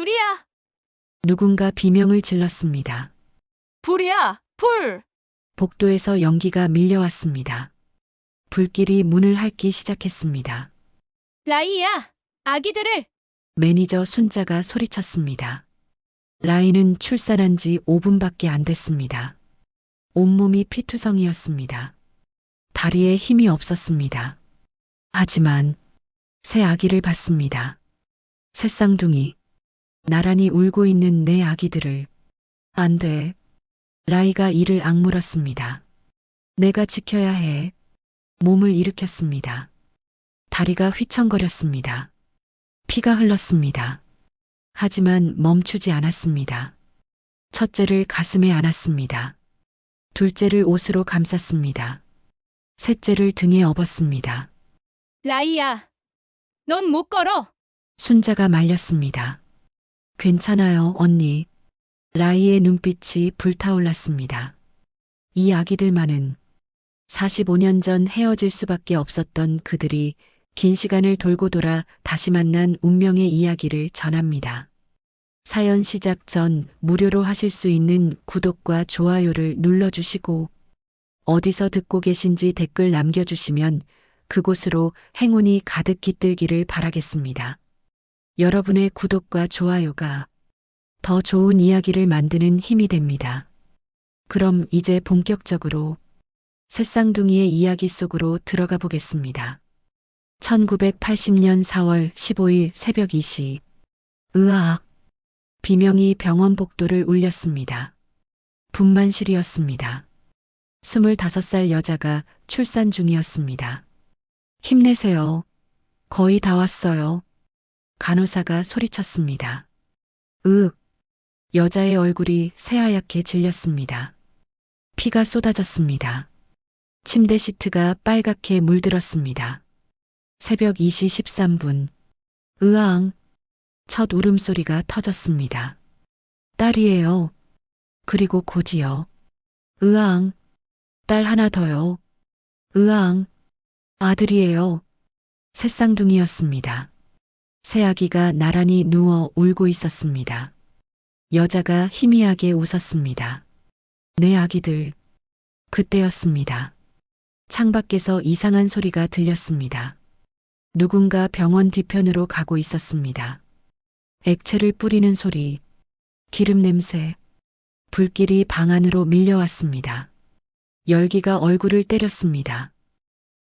불이야! 누군가 비명을 질렀습니다. 불이야! 불! 복도에서 연기가 밀려왔습니다. 불길이 문을 핥기 시작했습니다. 라이야! 아기들을! 매니저 순자가 소리쳤습니다. 라이는 출산한 지 5분밖에 안 됐습니다. 온몸이 피투성이었습니다. 다리에 힘이 없었습니다. 하지만 새 아기를 봤습니다. 새 쌍둥이. 나란히 울고 있는 내 아기들을. 안 돼. 라이가 이를 악물었습니다. 내가 지켜야 해. 몸을 일으켰습니다. 다리가 휘청거렸습니다. 피가 흘렀습니다. 하지만 멈추지 않았습니다. 첫째를 가슴에 안았습니다. 둘째를 옷으로 감쌌습니다. 셋째를 등에 업었습니다. 라이야! 넌 못 걸어! 순자가 말렸습니다. 괜찮아요, 언니. 라이의 눈빛이 불타올랐습니다. 이 아기들만은 45년 전 헤어질 수밖에 없었던 그들이 긴 시간을 돌고 돌아 다시 만난 운명의 이야기를 전합니다. 사연 시작 전 무료로 하실 수 있는 구독과 좋아요를 눌러주시고 어디서 듣고 계신지 댓글 남겨주시면 그곳으로 행운이 가득 깃들기를 바라겠습니다. 여러분의 구독과 좋아요가 더 좋은 이야기를 만드는 힘이 됩니다. 그럼 이제 본격적으로 새쌍둥이의 이야기 속으로 들어가 보겠습니다. 1980년 4월 15일 새벽 2시. 으악. 비명이 병원 복도를 울렸습니다. 분만실이었습니다. 25살 여자가 출산 중이었습니다. 힘내세요. 거의 다 왔어요. 간호사가 소리쳤습니다. 으윽. 여자의 얼굴이 새하얗게 질렸습니다. 피가 쏟아졌습니다. 침대 시트가 빨갛게 물들었습니다. 새벽 2시 13분. 으앙. 첫 울음소리가 터졌습니다. 딸이에요. 그리고 곧이요. 으앙. 딸 하나 더요. 으앙. 아들이에요. 새쌍둥이였습니다. 새아기가 나란히 누워 울고 있었습니다. 여자가 희미하게 웃었습니다. 내 아기들. 그때였습니다. 창밖에서 이상한 소리가 들렸습니다. 누군가 병원 뒤편으로 가고 있었습니다. 액체를 뿌리는 소리, 기름 냄새, 불길이 방 안으로 밀려왔습니다. 열기가 얼굴을 때렸습니다.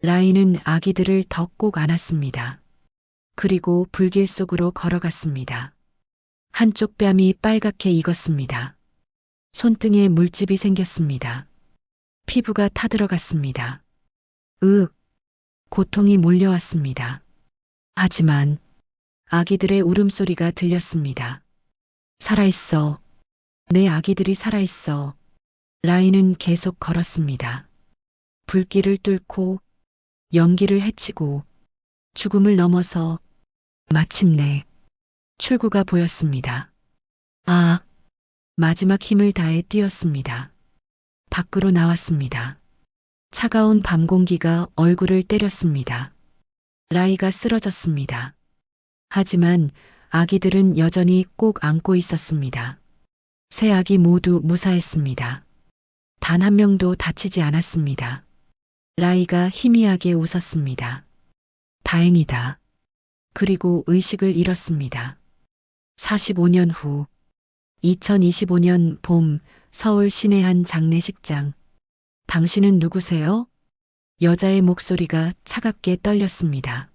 라이는 아기들을 더 꼭 안았습니다. 그리고 불길 속으로 걸어갔습니다. 한쪽 뺨이 빨갛게 익었습니다. 손등에 물집이 생겼습니다. 피부가 타들어갔습니다. 으윽. 고통이 몰려왔습니다. 하지만 아기들의 울음소리가 들렸습니다. 살아있어. 내 아기들이 살아있어. 라이는 계속 걸었습니다. 불길을 뚫고 연기를 헤치고 죽음을 넘어서 마침내 출구가 보였습니다. 아, 마지막 힘을 다해 뛰었습니다. 밖으로 나왔습니다. 차가운 밤 공기가 얼굴을 때렸습니다. 라이가 쓰러졌습니다. 하지만 아기들은 여전히 꼭 안고 있었습니다. 세 아기 모두 무사했습니다. 단 한 명도 다치지 않았습니다. 라이가 희미하게 웃었습니다. 다행이다. 그리고 의식을 잃었습니다. 45년 후 2025년 봄 서울 시내 한 장례식장. 당신은 누구세요? 여자의 목소리가 차갑게 떨렸습니다.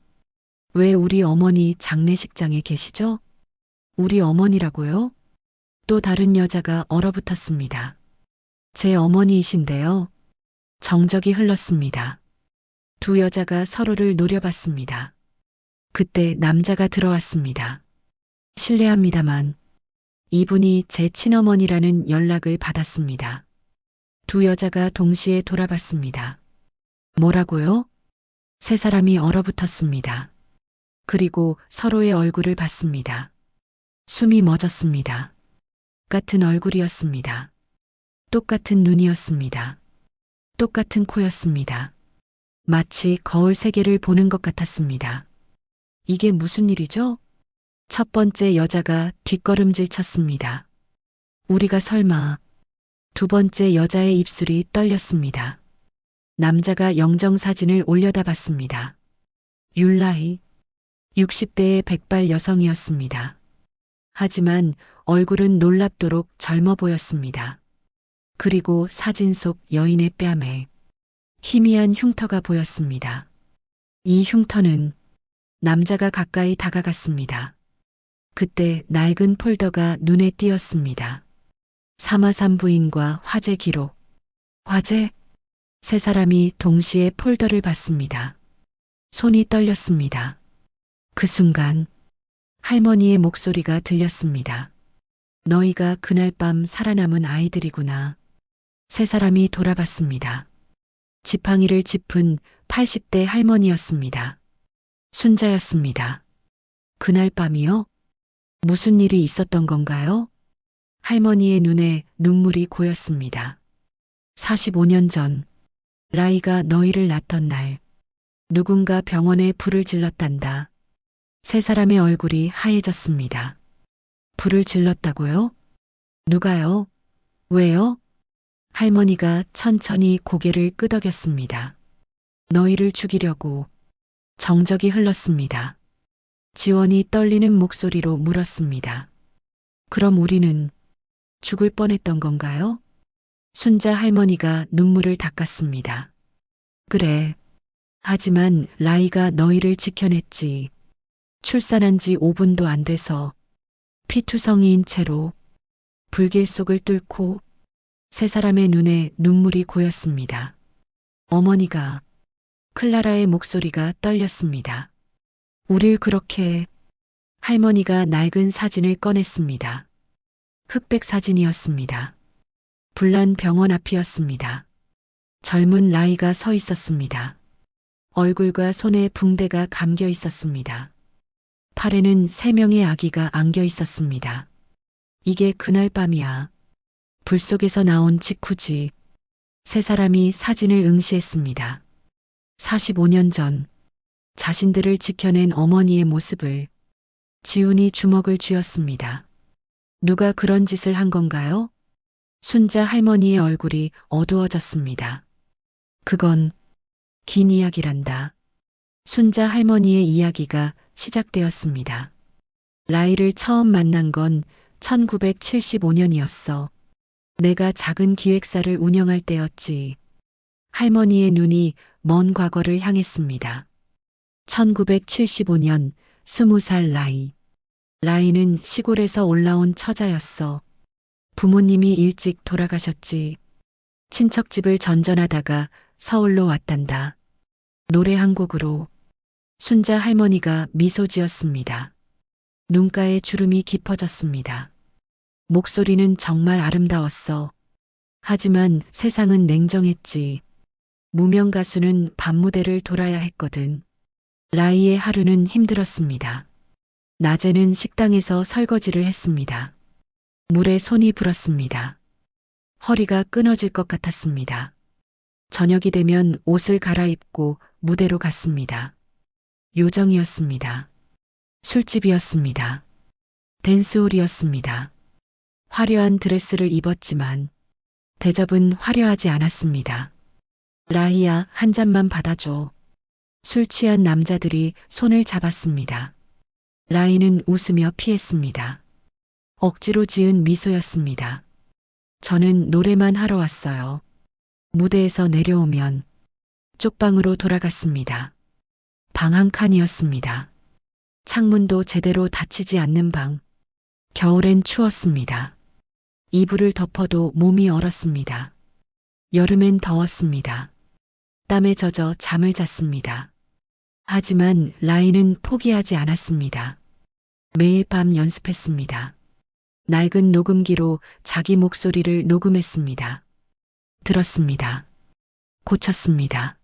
왜 우리 어머니 장례식장에 계시죠? 우리 어머니라고요? 또 다른 여자가 얼어붙었습니다. 제 어머니이신데요. 정적이 흘렀습니다. 두 여자가 서로를 노려봤습니다. 그때 남자가 들어왔습니다. 실례합니다만 이분이 제 친어머니라는 연락을 받았습니다. 두 여자가 동시에 돌아봤습니다. 뭐라고요? 세 사람이 얼어붙었습니다. 그리고 서로의 얼굴을 봤습니다. 숨이 멎었습니다. 똑같은 얼굴이었습니다. 똑같은 눈이었습니다. 똑같은 코였습니다. 마치 거울 세 개를 보는 것 같았습니다. 이게 무슨 일이죠? 첫 번째 여자가 뒷걸음질 쳤습니다. 우리가 설마. 두 번째 여자의 입술이 떨렸습니다. 남자가 영정사진을 올려다 봤습니다. 율라이. 60대의 백발 여성이었습니다. 하지만 얼굴은 놀랍도록 젊어 보였습니다. 그리고 사진 속 여인의 뺨에 희미한 흉터가 보였습니다. 이 흉터는 남자가 가까이 다가갔습니다. 그때 낡은 폴더가 눈에 띄었습니다. 3.3 부인과 화재 기록. 화재? 세 사람이 동시에 폴더를 봤습니다. 손이 떨렸습니다. 그 순간 할머니의 목소리가 들렸습니다. 너희가 그날 밤 살아남은 아이들이구나. 세 사람이 돌아봤습니다. 지팡이를 짚은 80대 할머니였습니다. 순자였습니다. 그날 밤이요? 무슨 일이 있었던 건가요? 할머니의 눈에 눈물이 고였습니다. 45년 전, 라이가 너희를 낳던 날, 누군가 병원에 불을 질렀단다. 세 사람의 얼굴이 하얘졌습니다. 불을 질렀다고요? 누가요? 왜요? 할머니가 천천히 고개를 끄덕였습니다. 너희를 죽이려고. 정적이 흘렀습니다. 지원이 떨리는 목소리로 물었습니다. 그럼 우리는 죽을 뻔했던 건가요? 순자 할머니가 눈물을 닦았습니다. 그래. 하지만 라이가 너희를 지켜냈지. 출산한 지 5분도 안 돼서 피투성이인 채로 불길 속을 뚫고. 세 사람의 눈에 눈물이 고였습니다. 어머니가. 클라라의 목소리가 떨렸습니다. 우릴 그렇게. 할머니가 낡은 사진을 꺼냈습니다. 흑백 사진이었습니다. 불난 병원 앞이었습니다. 젊은 라이가 서 있었습니다. 얼굴과 손에 붕대가 감겨 있었습니다. 팔에는 3명의 아기가 안겨 있었습니다. 이게 그날 밤이야. 불 속에서 나온 직후지. 세 사람이 사진을 응시했습니다. 45년 전 자신들을 지켜낸 어머니의 모습을. 지훈이 주먹을 쥐었습니다. 누가 그런 짓을 한 건가요? 순자 할머니의 얼굴이 어두워졌습니다. 그건 긴 이야기란다. 순자 할머니의 이야기가 시작되었습니다. 라이를 처음 만난 건 1975년이었어. 내가 작은 기획사를 운영할 때였지. 할머니의 눈이 먼 과거를 향했습니다. 1975년 20살 라이. 라이는 시골에서 올라온 처자였어. 부모님이 일찍 돌아가셨지. 친척집을 전전하다가 서울로 왔단다. 노래 한 곡으로. 순자 할머니가 미소 지었습니다. 눈가에 주름이 깊어졌습니다. 목소리는 정말 아름다웠어. 하지만 세상은 냉정했지. 무명 가수는 밤무대를 돌아야 했거든. 라이의 하루는 힘들었습니다. 낮에는 식당에서 설거지를 했습니다. 물에 손이 불었습니다. 허리가 끊어질 것 같았습니다. 저녁이 되면 옷을 갈아입고 무대로 갔습니다. 요정이었습니다. 술집이었습니다. 댄스홀이었습니다. 화려한 드레스를 입었지만 대접은 화려하지 않았습니다. 라이야, 한 잔만 받아줘. 술 취한 남자들이 손을 잡았습니다. 라이는 웃으며 피했습니다. 억지로 지은 미소였습니다. 저는 노래만 하러 왔어요. 무대에서 내려오면 쪽방으로 돌아갔습니다. 방 한 칸이었습니다. 창문도 제대로 닫히지 않는 방. 겨울엔 추웠습니다. 이불을 덮어도 몸이 얼었습니다. 여름엔 더웠습니다. 땀에 젖어 잠을 잤습니다. 하지만 라이는 포기하지 않았습니다. 매일 밤 연습했습니다. 낡은 녹음기로 자기 목소리를 녹음했습니다. 들었습니다. 고쳤습니다.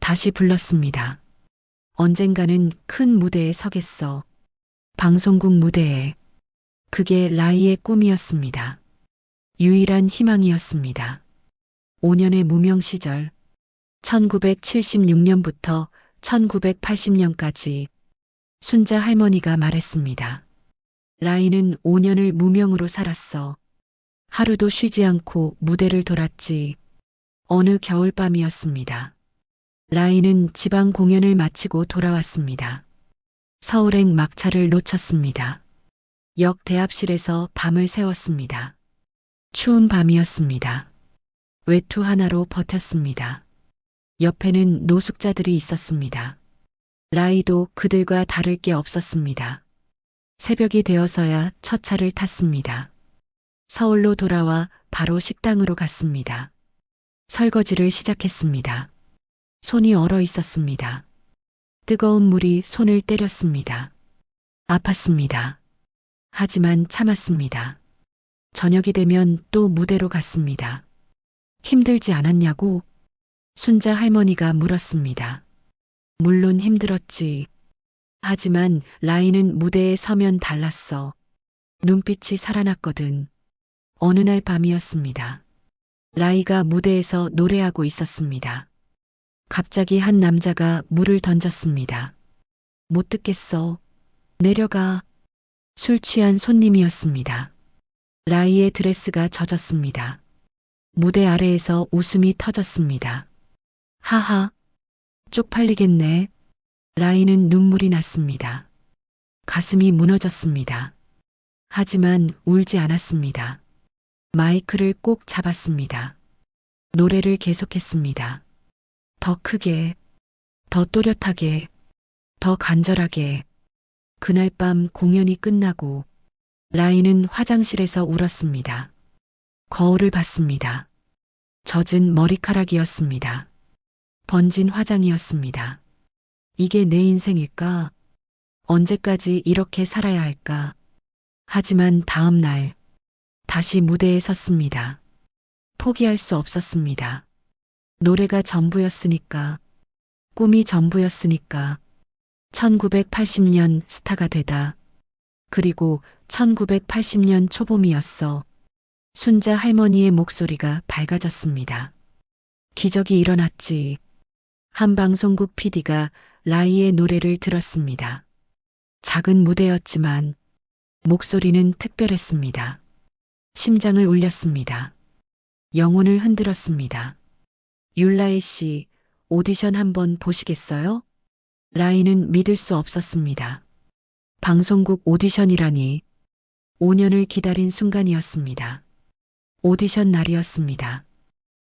다시 불렀습니다. 언젠가는 큰 무대에 서겠어. 방송국 무대에. 그게 라이의 꿈이었습니다. 유일한 희망이었습니다. 5년의 무명 시절. 1976년부터 1980년까지 순자 할머니가 말했습니다. 라이는 5년을 무명으로 살았어. 하루도 쉬지 않고 무대를 돌았지. 어느 겨울밤이었습니다. 라이는 지방 공연을 마치고 돌아왔습니다. 서울행 막차를 놓쳤습니다. 역 대합실에서 밤을 새웠습니다. 추운 밤이었습니다. 외투 하나로 버텼습니다. 옆에는 노숙자들이 있었습니다. 라이도 그들과 다를 게 없었습니다. 새벽이 되어서야 첫 차를 탔습니다. 서울로 돌아와 바로 식당으로 갔습니다. 설거지를 시작했습니다. 손이 얼어 있었습니다. 뜨거운 물이 손을 때렸습니다. 아팠습니다. 하지만 참았습니다. 저녁이 되면 또 무대로 갔습니다. 힘들지 않았냐고 순자 할머니가 물었습니다. 물론 힘들었지. 하지만 라이는 무대에 서면 달랐어. 눈빛이 살아났거든. 어느 날 밤이었습니다. 라이가 무대에서 노래하고 있었습니다. 갑자기 한 남자가 물을 던졌습니다. 못 듣겠어. 내려가. 술 취한 손님이었습니다. 라이의 드레스가 젖었습니다. 무대 아래에서 웃음이 터졌습니다. 하하. 쪽팔리겠네. 라이는 눈물이 났습니다. 가슴이 무너졌습니다. 하지만 울지 않았습니다. 마이크를 꼭 잡았습니다. 노래를 계속했습니다. 더 크게, 더 또렷하게, 더 간절하게. 그날 밤 공연이 끝나고 라이는 화장실에서 울었습니다. 거울을 봤습니다. 젖은 머리카락이었습니다. 번진 화장이었습니다. 이게 내 인생일까? 언제까지 이렇게 살아야 할까? 하지만 다음 날 다시 무대에 섰습니다. 포기할 수 없었습니다. 노래가 전부였으니까, 꿈이 전부였으니까. 1980년 스타가 되다. 그리고 1980년 초봄이었어. 순자 할머니의 목소리가 밝아졌습니다. 기적이 일어났지. 한 방송국 PD가 라이의 노래를 들었습니다. 작은 무대였지만 목소리는 특별했습니다. 심장을 울렸습니다. 영혼을 흔들었습니다. 율라이 씨, 오디션 한번 보시겠어요? 라이는 믿을 수 없었습니다. 방송국 오디션이라니. 5년을 기다린 순간이었습니다. 오디션 날이었습니다.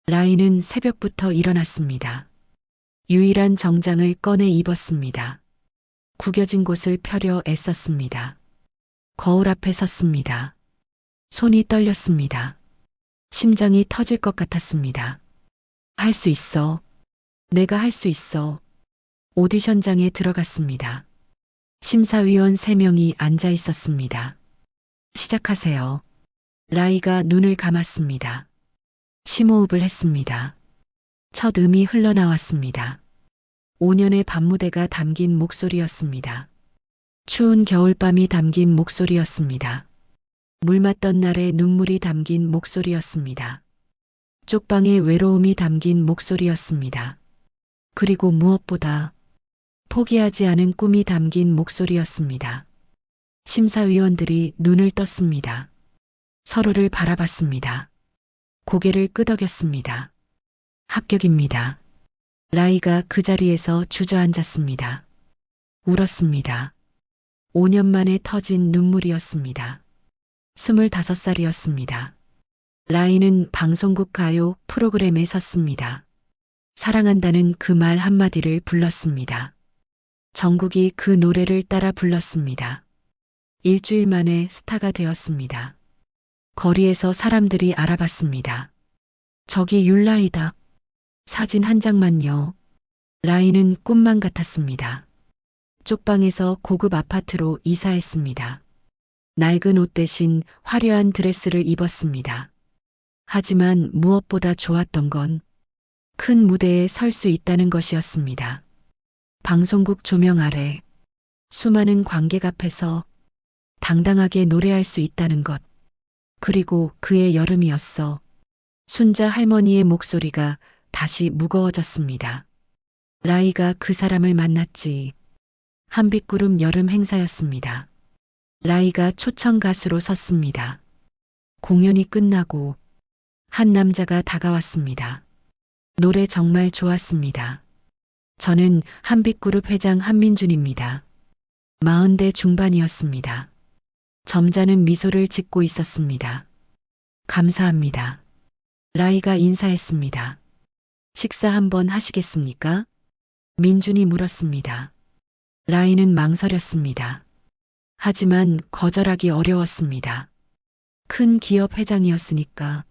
라이는 새벽부터 일어났습니다. 유일한 정장을 꺼내 입었습니다. 구겨진 곳을 펴려 애썼습니다. 거울 앞에 섰습니다. 손이 떨렸습니다. 심장이 터질 것 같았습니다. 할 수 있어. 내가 할 수 있어. 오디션장에 들어갔습니다. 심사위원 3명이 앉아 있었습니다. 시작하세요. 라이가 눈을 감았습니다. 심호흡을 했습니다. 첫 음이 흘러나왔습니다. 5년의 밤무대가 담긴 목소리였습니다. 추운 겨울밤이 담긴 목소리였습니다. 물 맞던 날의 눈물이 담긴 목소리였습니다. 쪽방의 외로움이 담긴 목소리였습니다. 그리고 무엇보다 포기하지 않은 꿈이 담긴 목소리였습니다. 심사위원들이 눈을 떴습니다. 서로를 바라봤습니다. 고개를 끄덕였습니다. 합격입니다. 라이가 그 자리에서 주저앉았습니다. 울었습니다. 5년 만에 터진 눈물이었습니다. 25살이었습니다. 라이는 방송국 가요 프로그램에 섰습니다. 사랑한다는 그 말 한마디를 불렀습니다. 전국이 그 노래를 따라 불렀습니다. 일주일 만에 스타가 되었습니다. 거리에서 사람들이 알아봤습니다. 저기 율라이다. 사진 한 장만요. 라이는 꿈만 같았습니다. 쪽방에서 고급 아파트로 이사했습니다. 낡은 옷 대신 화려한 드레스를 입었습니다. 하지만 무엇보다 좋았던 건 큰 무대에 설 수 있다는 것이었습니다. 방송국 조명 아래 수많은 관객 앞에서 당당하게 노래할 수 있다는 것. 그리고 그의 여름이었어. 순자 할머니의 목소리가 다시 무거워졌습니다. 라이가 그 사람을 만났지. 한빛구름 여름 행사였습니다. 라이가 초청 가수로 섰습니다. 공연이 끝나고 한 남자가 다가왔습니다. 노래 정말 좋았습니다. 저는 한빛그룹 회장 한민준입니다. 40대 중반이었습니다. 점잖은 미소를 짓고 있었습니다. 감사합니다. 라이가 인사했습니다. 식사 한번 하시겠습니까? 민준이 물었습니다. 라이는 망설였습니다. 하지만 거절하기 어려웠습니다. 큰 기업 회장이었으니까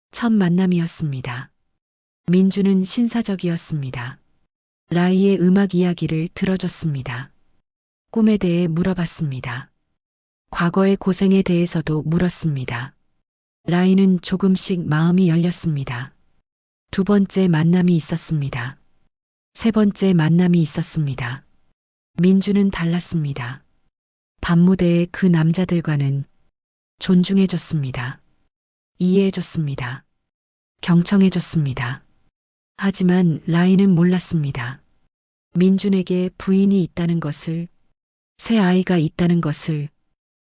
첫 만남이었습니다. 민준은 신사적이었습니다. 라이의 음악 이야기를 들어줬습니다. 꿈에 대해 물어봤습니다. 과거의 고생에 대해서도 물었습니다. 라이는 조금씩 마음이 열렸습니다. 두 번째 만남이 있었습니다. 세 번째 만남이 있었습니다. 민준은 달랐습니다. 밤무대의 그 남자들과는 존중해줬습니다. 이해해줬습니다. 경청해줬습니다. 하지만 라이는 몰랐습니다. 민준에게 부인이 있다는 것을, 새 아이가 있다는 것을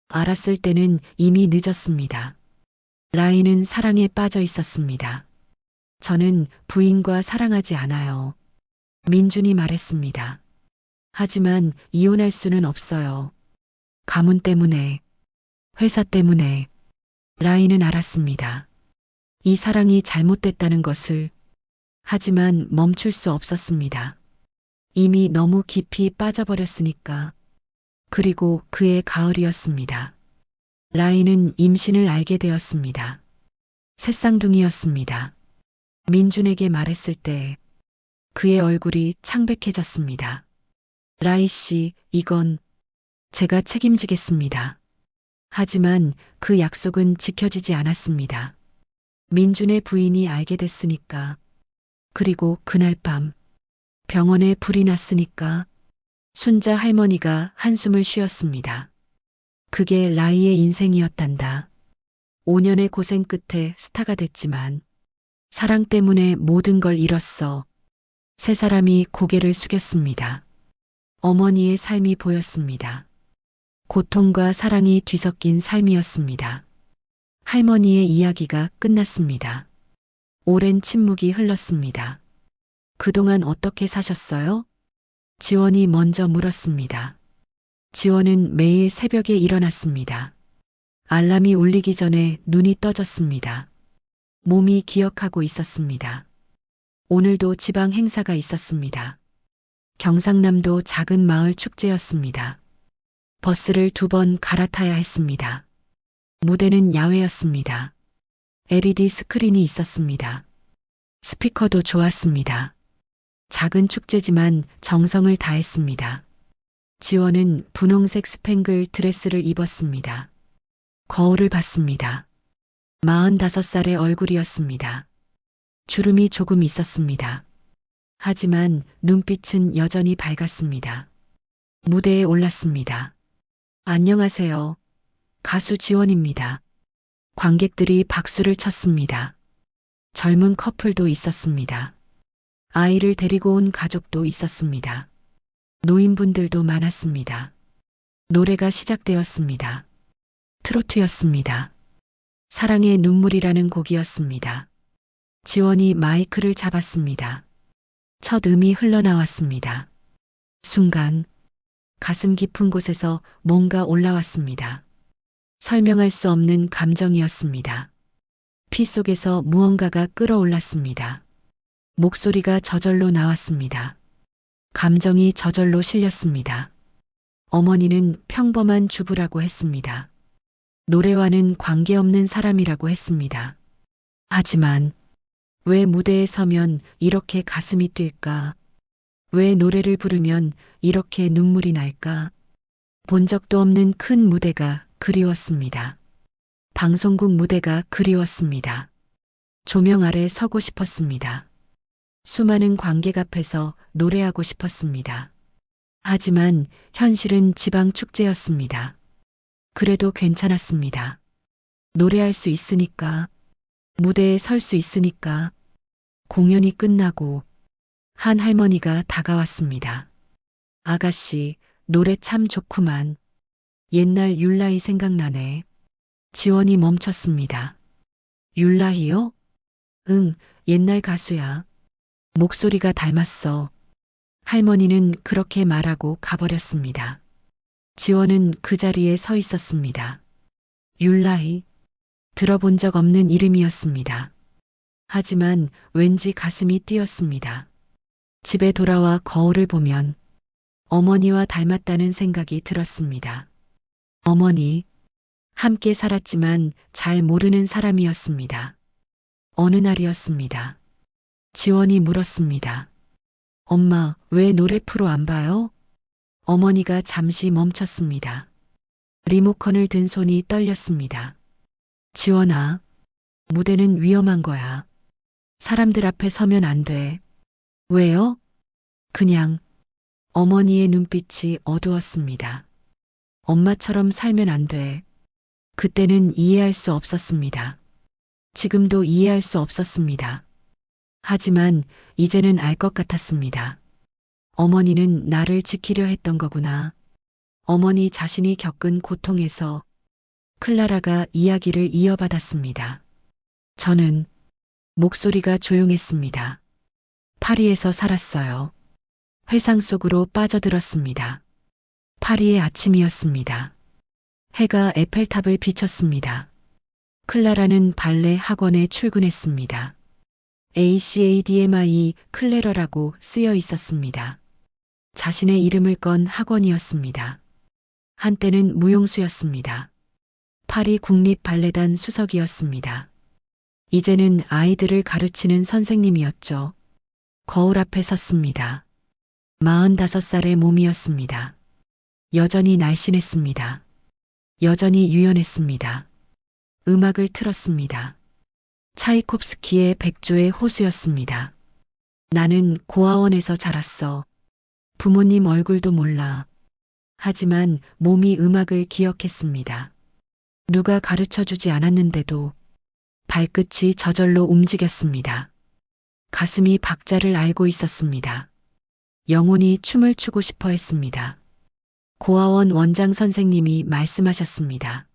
알았을 때는 이미 늦었습니다. 라이는 사랑에 빠져 있었습니다. 저는 부인과 사랑하지 않아요. 민준이 말했습니다. 하지만 이혼할 수는 없어요. 가문 때문에, 회사 때문에. 라이는 알았습니다. 이 사랑이 잘못됐다는 것을. 하지만 멈출 수 없었습니다. 이미 너무 깊이 빠져버렸으니까. 그리고 그의 가을이었습니다. 라이는 임신을 알게 되었습니다. 새쌍둥이였습니다. 민준에게 말했을 때 그의 얼굴이 창백해졌습니다. 라이 씨, 이건 제가 책임지겠습니다. 하지만 그 약속은 지켜지지 않았습니다. 민준의 부인이 알게 됐으니까. 그리고 그날 밤 병원에 불이 났으니까. 순자 할머니가 한숨을 쉬었습니다. 그게 라이의 인생이었단다. 5년의 고생 끝에 스타가 됐지만 사랑 때문에 모든 걸 잃었어. 세 사람이 고개를 숙였습니다. 어머니의 삶이 보였습니다. 고통과 사랑이 뒤섞인 삶이었습니다. 할머니의 이야기가 끝났습니다. 오랜 침묵이 흘렀습니다. 그동안 어떻게 사셨어요? 지원이 먼저 물었습니다. 지원은 매일 새벽에 일어났습니다. 알람이 울리기 전에 눈이 떠졌습니다. 몸이 기억하고 있었습니다. 오늘도 지방 행사가 있었습니다. 경상남도 작은 마을 축제였습니다. 버스를 2번 갈아타야 했습니다. 무대는 야외였습니다. LED 스크린이 있었습니다. 스피커도 좋았습니다. 작은 축제지만 정성을 다했습니다. 지원은 분홍색 스팽글 드레스를 입었습니다. 거울을 봤습니다. 45살의 얼굴이었습니다. 주름이 조금 있었습니다. 하지만 눈빛은 여전히 밝았습니다. 무대에 올랐습니다. 안녕하세요. 가수 지원입니다. 관객들이 박수를 쳤습니다. 젊은 커플도 있었습니다. 아이를 데리고 온 가족도 있었습니다. 노인분들도 많았습니다. 노래가 시작되었습니다. 트로트였습니다. 사랑의 눈물이라는 곡이었습니다. 지원이 마이크를 잡았습니다. 첫 음이 흘러나왔습니다. 순간 가슴 깊은 곳에서 뭔가 올라왔습니다. 설명할 수 없는 감정이었습니다. 피 속에서 무언가가 끓어올랐습니다. 목소리가 저절로 나왔습니다. 감정이 저절로 실렸습니다. 어머니는 평범한 주부라고 했습니다. 노래와는 관계없는 사람이라고 했습니다. 하지만 왜 무대에 서면 이렇게 가슴이 뛸까? 왜 노래를 부르면 이렇게 눈물이 날까? 본 적도 없는 큰 무대가 그리웠습니다. 방송국 무대가 그리웠습니다. 조명 아래 서고 싶었습니다. 수많은 관객 앞에서 노래하고 싶었습니다. 하지만 현실은 지방 축제였습니다. 그래도 괜찮았습니다. 노래할 수 있으니까, 무대에 설 수 있으니까. 공연이 끝나고 한 할머니가 다가왔습니다. 아가씨, 노래 참 좋구만. 옛날 율라이 생각나네. 지원이 멈췄습니다. 율라이요? 응, 옛날 가수야. 목소리가 닮았어. 할머니는 그렇게 말하고 가버렸습니다. 지원은 그 자리에 서 있었습니다. 율라이, 들어본 적 없는 이름이었습니다. 하지만 왠지 가슴이 뛰었습니다. 집에 돌아와 거울을 보면 어머니와 닮았다는 생각이 들었습니다. 어머니, 함께 살았지만 잘 모르는 사람이었습니다. 어느 날이었습니다. 지원이 물었습니다. 엄마, 왜 노래 프로 안 봐요? 어머니가 잠시 멈췄습니다. 리모컨을 든 손이 떨렸습니다. 지원아, 무대는 위험한 거야. 사람들 앞에 서면 안 돼. 왜요? 그냥. 어머니의 눈빛이 어두웠습니다. 엄마처럼 살면 안 돼. 그때는 이해할 수 없었습니다. 지금도 이해할 수 없었습니다. 하지만 이제는 알 것 같았습니다. 어머니는 나를 지키려 했던 거구나. 어머니 자신이 겪은 고통에서 클라라가 이야기를 이어받았습니다. 저는 목소리가 조용했습니다. 파리에서 살았어요. 회상 속으로 빠져들었습니다. 파리의 아침이었습니다. 해가 에펠탑을 비쳤습니다. 클라라는 발레 학원에 출근했습니다. ACADMI 클레러라고 쓰여 있었습니다. 자신의 이름을 건 학원이었습니다. 한때는 무용수였습니다. 파리 국립발레단 수석이었습니다. 이제는 아이들을 가르치는 선생님이었죠. 거울 앞에 섰습니다. 45살의 몸이었습니다. 여전히 날씬했습니다. 여전히 유연했습니다. 음악을 틀었습니다. 차이콥스키의 백조의 호수였습니다. 나는 고아원에서 자랐어. 부모님 얼굴도 몰라. 하지만 몸이 음악을 기억했습니다. 누가 가르쳐 주지 않았는데도 발끝이 저절로 움직였습니다. 가슴이 박자를 알고 있었습니다. 영혼이 춤을 추고 싶어 했습니다. 고아원 원장 선생님이 말씀하셨습니다.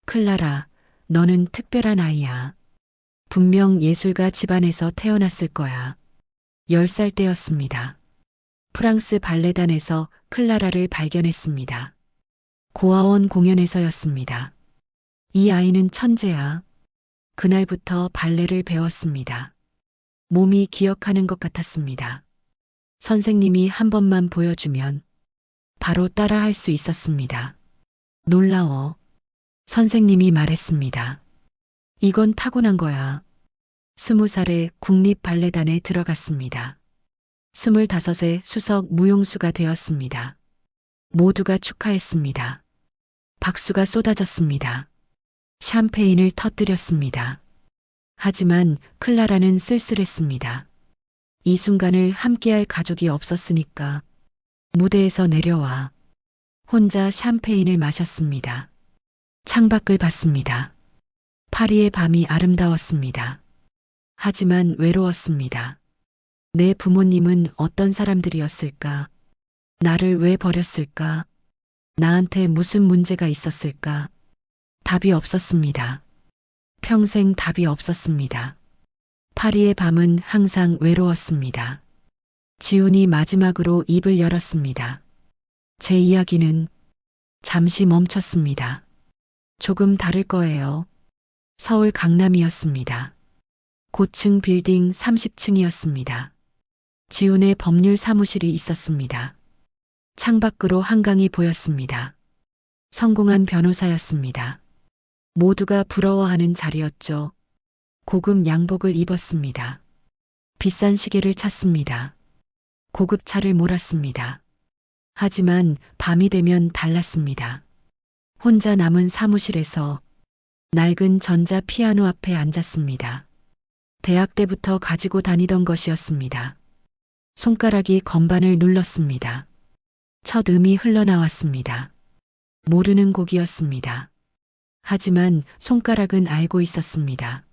클라라, 너는 특별한 아이야. 분명 예술가 집안에서 태어났을 거야. 10살 때였습니다. 프랑스 발레단에서 클라라를 발견했습니다. 고아원 공연에서였습니다. 이 아이는 천재야. 그날부터 발레를 배웠습니다. 몸이 기억하는 것 같았습니다. 선생님이 한 번만 보여주면 바로 따라할 수 있었습니다. 놀라워. 선생님이 말했습니다. 이건 타고난 거야. 20살에 국립발레단에 들어갔습니다. 25에 수석 무용수가 되었습니다. 모두가 축하했습니다. 박수가 쏟아졌습니다. 샴페인을 터뜨렸습니다. 하지만 클라라는 쓸쓸했습니다. 이 순간을 함께할 가족이 없었으니까 무대에서 내려와 혼자 샴페인을 마셨습니다. 창밖을 봤습니다. 파리의 밤이 아름다웠습니다. 하지만 외로웠습니다. 내 부모님은 어떤 사람들이었을까? 나를 왜 버렸을까? 나한테 무슨 문제가 있었을까? 답이 없었습니다. 평생 답이 없었습니다. 파리의 밤은 항상 외로웠습니다. 지훈이 마지막으로 입을 열었습니다. 제 이야기는 잠시 멈췄습니다. 조금 다를 거예요. 서울 강남이었습니다. 고층 빌딩 30층이었습니다. 지훈의 법률 사무실이 있었습니다. 창밖으로 한강이 보였습니다. 성공한 변호사였습니다. 모두가 부러워하는 자리였죠. 고급 양복을 입었습니다. 비싼 시계를 찼습니다. 고급 차를 몰았습니다. 하지만 밤이 되면 달랐습니다. 혼자 남은 사무실에서 낡은 전자 피아노 앞에 앉았습니다. 대학 때부터 가지고 다니던 것이었습니다. 손가락이 건반을 눌렀습니다. 첫 음이 흘러나왔습니다. 모르는 곡이었습니다. 하지만 손가락은 알고 있었습니다.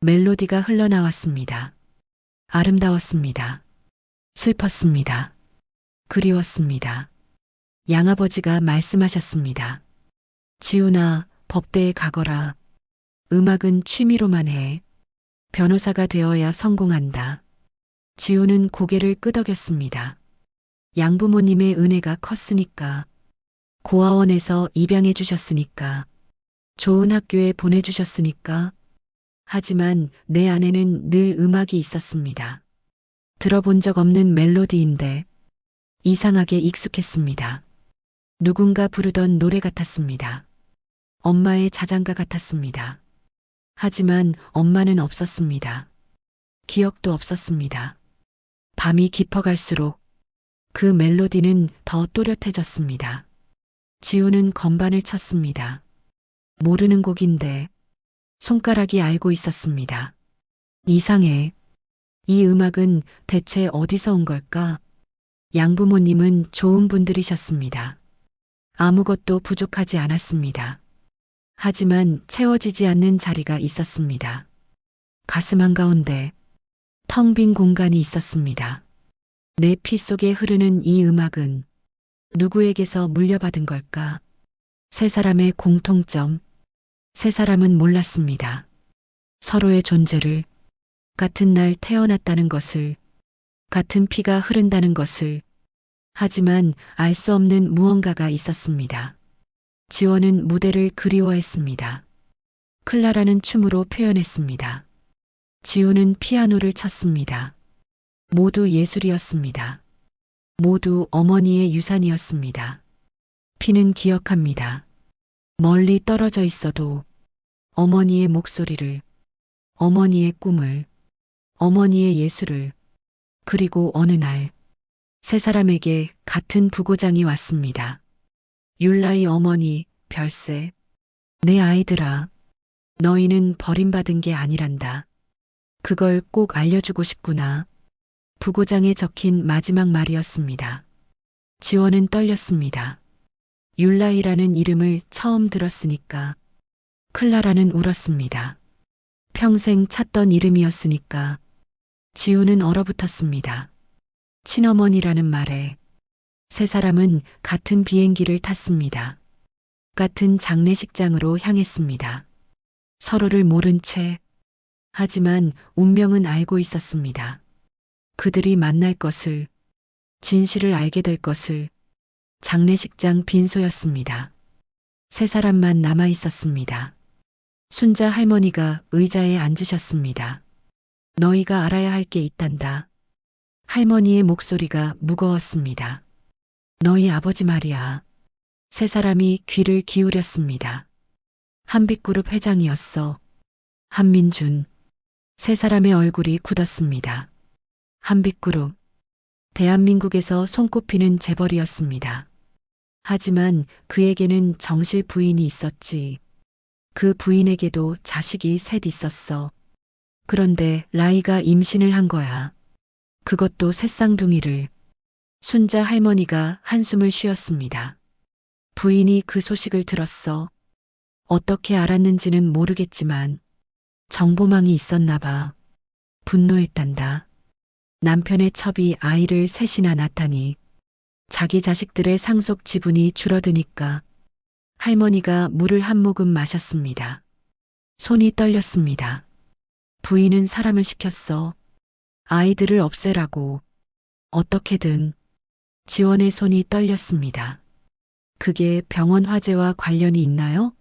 멜로디가 흘러나왔습니다. 아름다웠습니다. 슬펐습니다. 그리웠습니다. 양아버지가 말씀하셨습니다. 지훈아, 법대에 가거라. 음악은 취미로만 해. 변호사가 되어야 성공한다. 지훈은 고개를 끄덕였습니다. 양부모님의 은혜가 컸으니까. 고아원에서 입양해 주셨으니까. 좋은 학교에 보내주셨으니까. 하지만 내 안에는 늘 음악이 있었습니다. 들어본 적 없는 멜로디인데 이상하게 익숙했습니다. 누군가 부르던 노래 같았습니다. 엄마의 자장가 같았습니다. 하지만 엄마는 없었습니다. 기억도 없었습니다. 밤이 깊어갈수록 그 멜로디는 더 또렷해졌습니다. 지우는 건반을 쳤습니다. 모르는 곡인데 손가락이 알고 있었습니다. 이상해. 이 음악은 대체 어디서 온 걸까? 양부모님은 좋은 분들이셨습니다. 아무것도 부족하지 않았습니다. 하지만 채워지지 않는 자리가 있었습니다. 가슴 한가운데 텅 빈 공간이 있었습니다. 내 피 속에 흐르는 이 음악은 누구에게서 물려받은 걸까? 세 사람의 공통점. 세 사람은 몰랐습니다. 서로의 존재를, 같은 날 태어났다는 것을, 같은 피가 흐른다는 것을. 하지만 알 수 없는 무언가가 있었습니다. 지원은 무대를 그리워했습니다. 클라라는 춤으로 표현했습니다. 지우는 피아노를 쳤습니다. 모두 예술이었습니다. 모두 어머니의 유산이었습니다. 피는 기억합니다. 멀리 떨어져 있어도 어머니의 목소리를, 어머니의 꿈을, 어머니의 예술을. 그리고 어느 날 세 사람에게 같은 부고장이 왔습니다. 율라의 어머니, 별세. 내 아이들아, 너희는 버림받은 게 아니란다. 그걸 꼭 알려주고 싶구나. 부고장에 적힌 마지막 말이었습니다. 지원은 떨렸습니다. 율라이라는 이름을 처음 들었으니까. 클라라는 울었습니다. 평생 찾던 이름이었으니까. 지우는 얼어붙었습니다. 친어머니라는 말에 세 사람은 같은 비행기를 탔습니다. 같은 장례식장으로 향했습니다. 서로를 모른 채. 하지만 운명은 알고 있었습니다. 그들이 만날 것을, 진실을 알게 될 것을. 장례식장 빈소였습니다. 세 사람만 남아 있었습니다. 순자 할머니가 의자에 앉으셨습니다. 너희가 알아야 할 게 있단다. 할머니의 목소리가 무거웠습니다. 너희 아버지 말이야. 세 사람이 귀를 기울였습니다. 한빛그룹 회장이었어. 한민준. 세 사람의 얼굴이 굳었습니다. 한빛그룹. 대한민국에서 손꼽히는 재벌이었습니다. 하지만 그에게는 정실 부인이 있었지. 그 부인에게도 자식이 셋 있었어. 그런데 라이가 임신을 한 거야. 그것도 새쌍둥이를. 순자 할머니가 한숨을 쉬었습니다. 부인이 그 소식을 들었어. 어떻게 알았는지는 모르겠지만 정보망이 있었나 봐. 분노했단다. 남편의 첩이 아이를 셋이나 낳다니. 자기 자식들의 상속 지분이 줄어드니까. 할머니가 물을 한 모금 마셨습니다. 손이 떨렸습니다. 부인은 사람을 시켰어. 아이들을 없애라고. 어떻게든. 지원의 손이 떨렸습니다. 그게 병원 화재와 관련이 있나요?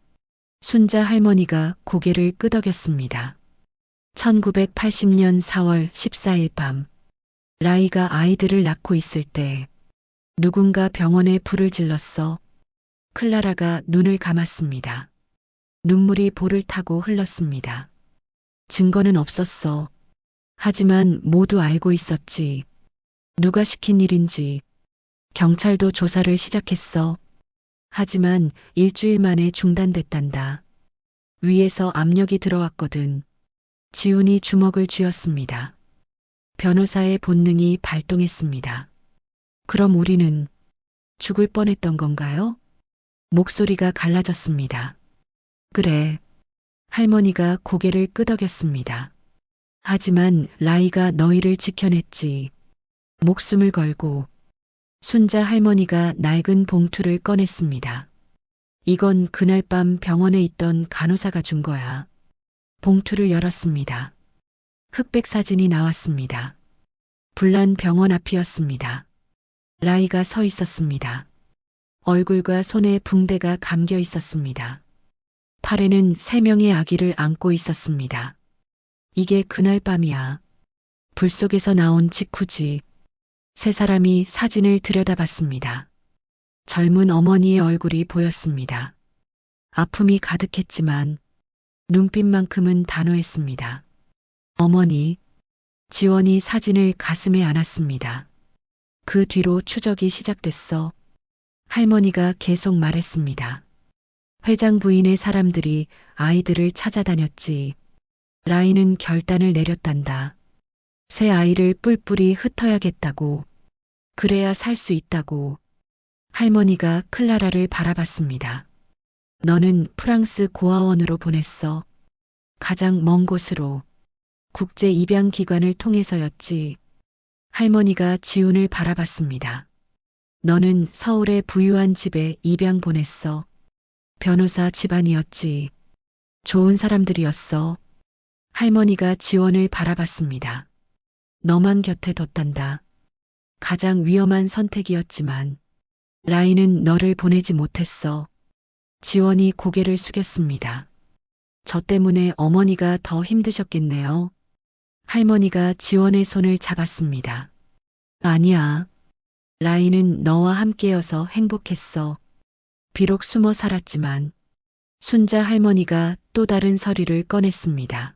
순자 할머니가 고개를 끄덕였습니다. 1980년 4월 14일 밤. 라이가 아이들을 낳고 있을 때 누군가 병원에 불을 질렀어. 클라라가 눈을 감았습니다. 눈물이 볼을 타고 흘렀습니다. 증거는 없었어. 하지만 모두 알고 있었지. 누가 시킨 일인지. 경찰도 조사를 시작했어. 하지만 일주일 만에 중단됐단다. 위에서 압력이 들어왔거든. 지훈이 주먹을 쥐었습니다. 변호사의 본능이 발동했습니다. 그럼 우리는 죽을 뻔했던 건가요? 목소리가 갈라졌습니다. 그래. 할머니가 고개를 끄덕였습니다. 하지만 라이가 너희를 지켜냈지. 목숨을 걸고. 순자 할머니가 낡은 봉투를 꺼냈습니다. 이건 그날 밤 병원에 있던 간호사가 준 거야. 봉투를 열었습니다. 흑백 사진이 나왔습니다. 불난 병원 앞이었습니다. 라이가 서 있었습니다. 얼굴과 손에 붕대가 감겨 있었습니다. 팔에는 3명의 아기를 안고 있었습니다. 이게 그날 밤이야. 불 속에서 나온 직후지. 3사람이 사진을 들여다봤습니다. 젊은 어머니의 얼굴이 보였습니다. 아픔이 가득했지만 눈빛만큼은 단호했습니다. 어머니, 지원이 사진을 가슴에 안았습니다. 그 뒤로 추적이 시작됐어. 할머니가 계속 말했습니다. 회장 부인의 사람들이 아이들을 찾아다녔지. 라이는 결단을 내렸단다. 새 아이를 뿔뿔이 흩어야겠다고. 그래야 살 수 있다고. 할머니가 클라라를 바라봤습니다. 너는 프랑스 고아원으로 보냈어. 가장 먼 곳으로. 국제 입양 기관을 통해서였지. 할머니가 지훈을 바라봤습니다. 너는 서울의 부유한 집에 입양 보냈어. 변호사 집안이었지. 좋은 사람들이었어. 할머니가 지원을 바라봤습니다. 너만 곁에 뒀단다. 가장 위험한 선택이었지만 라이는 너를 보내지 못했어. 지원이 고개를 숙였습니다. 저 때문에 어머니가 더 힘드셨겠네요. 할머니가 지원의 손을 잡았습니다. 아니야. 라이는 너와 함께여서 행복했어. 비록 숨어 살았지만. 순자 할머니가 또 다른 서류를 꺼냈습니다.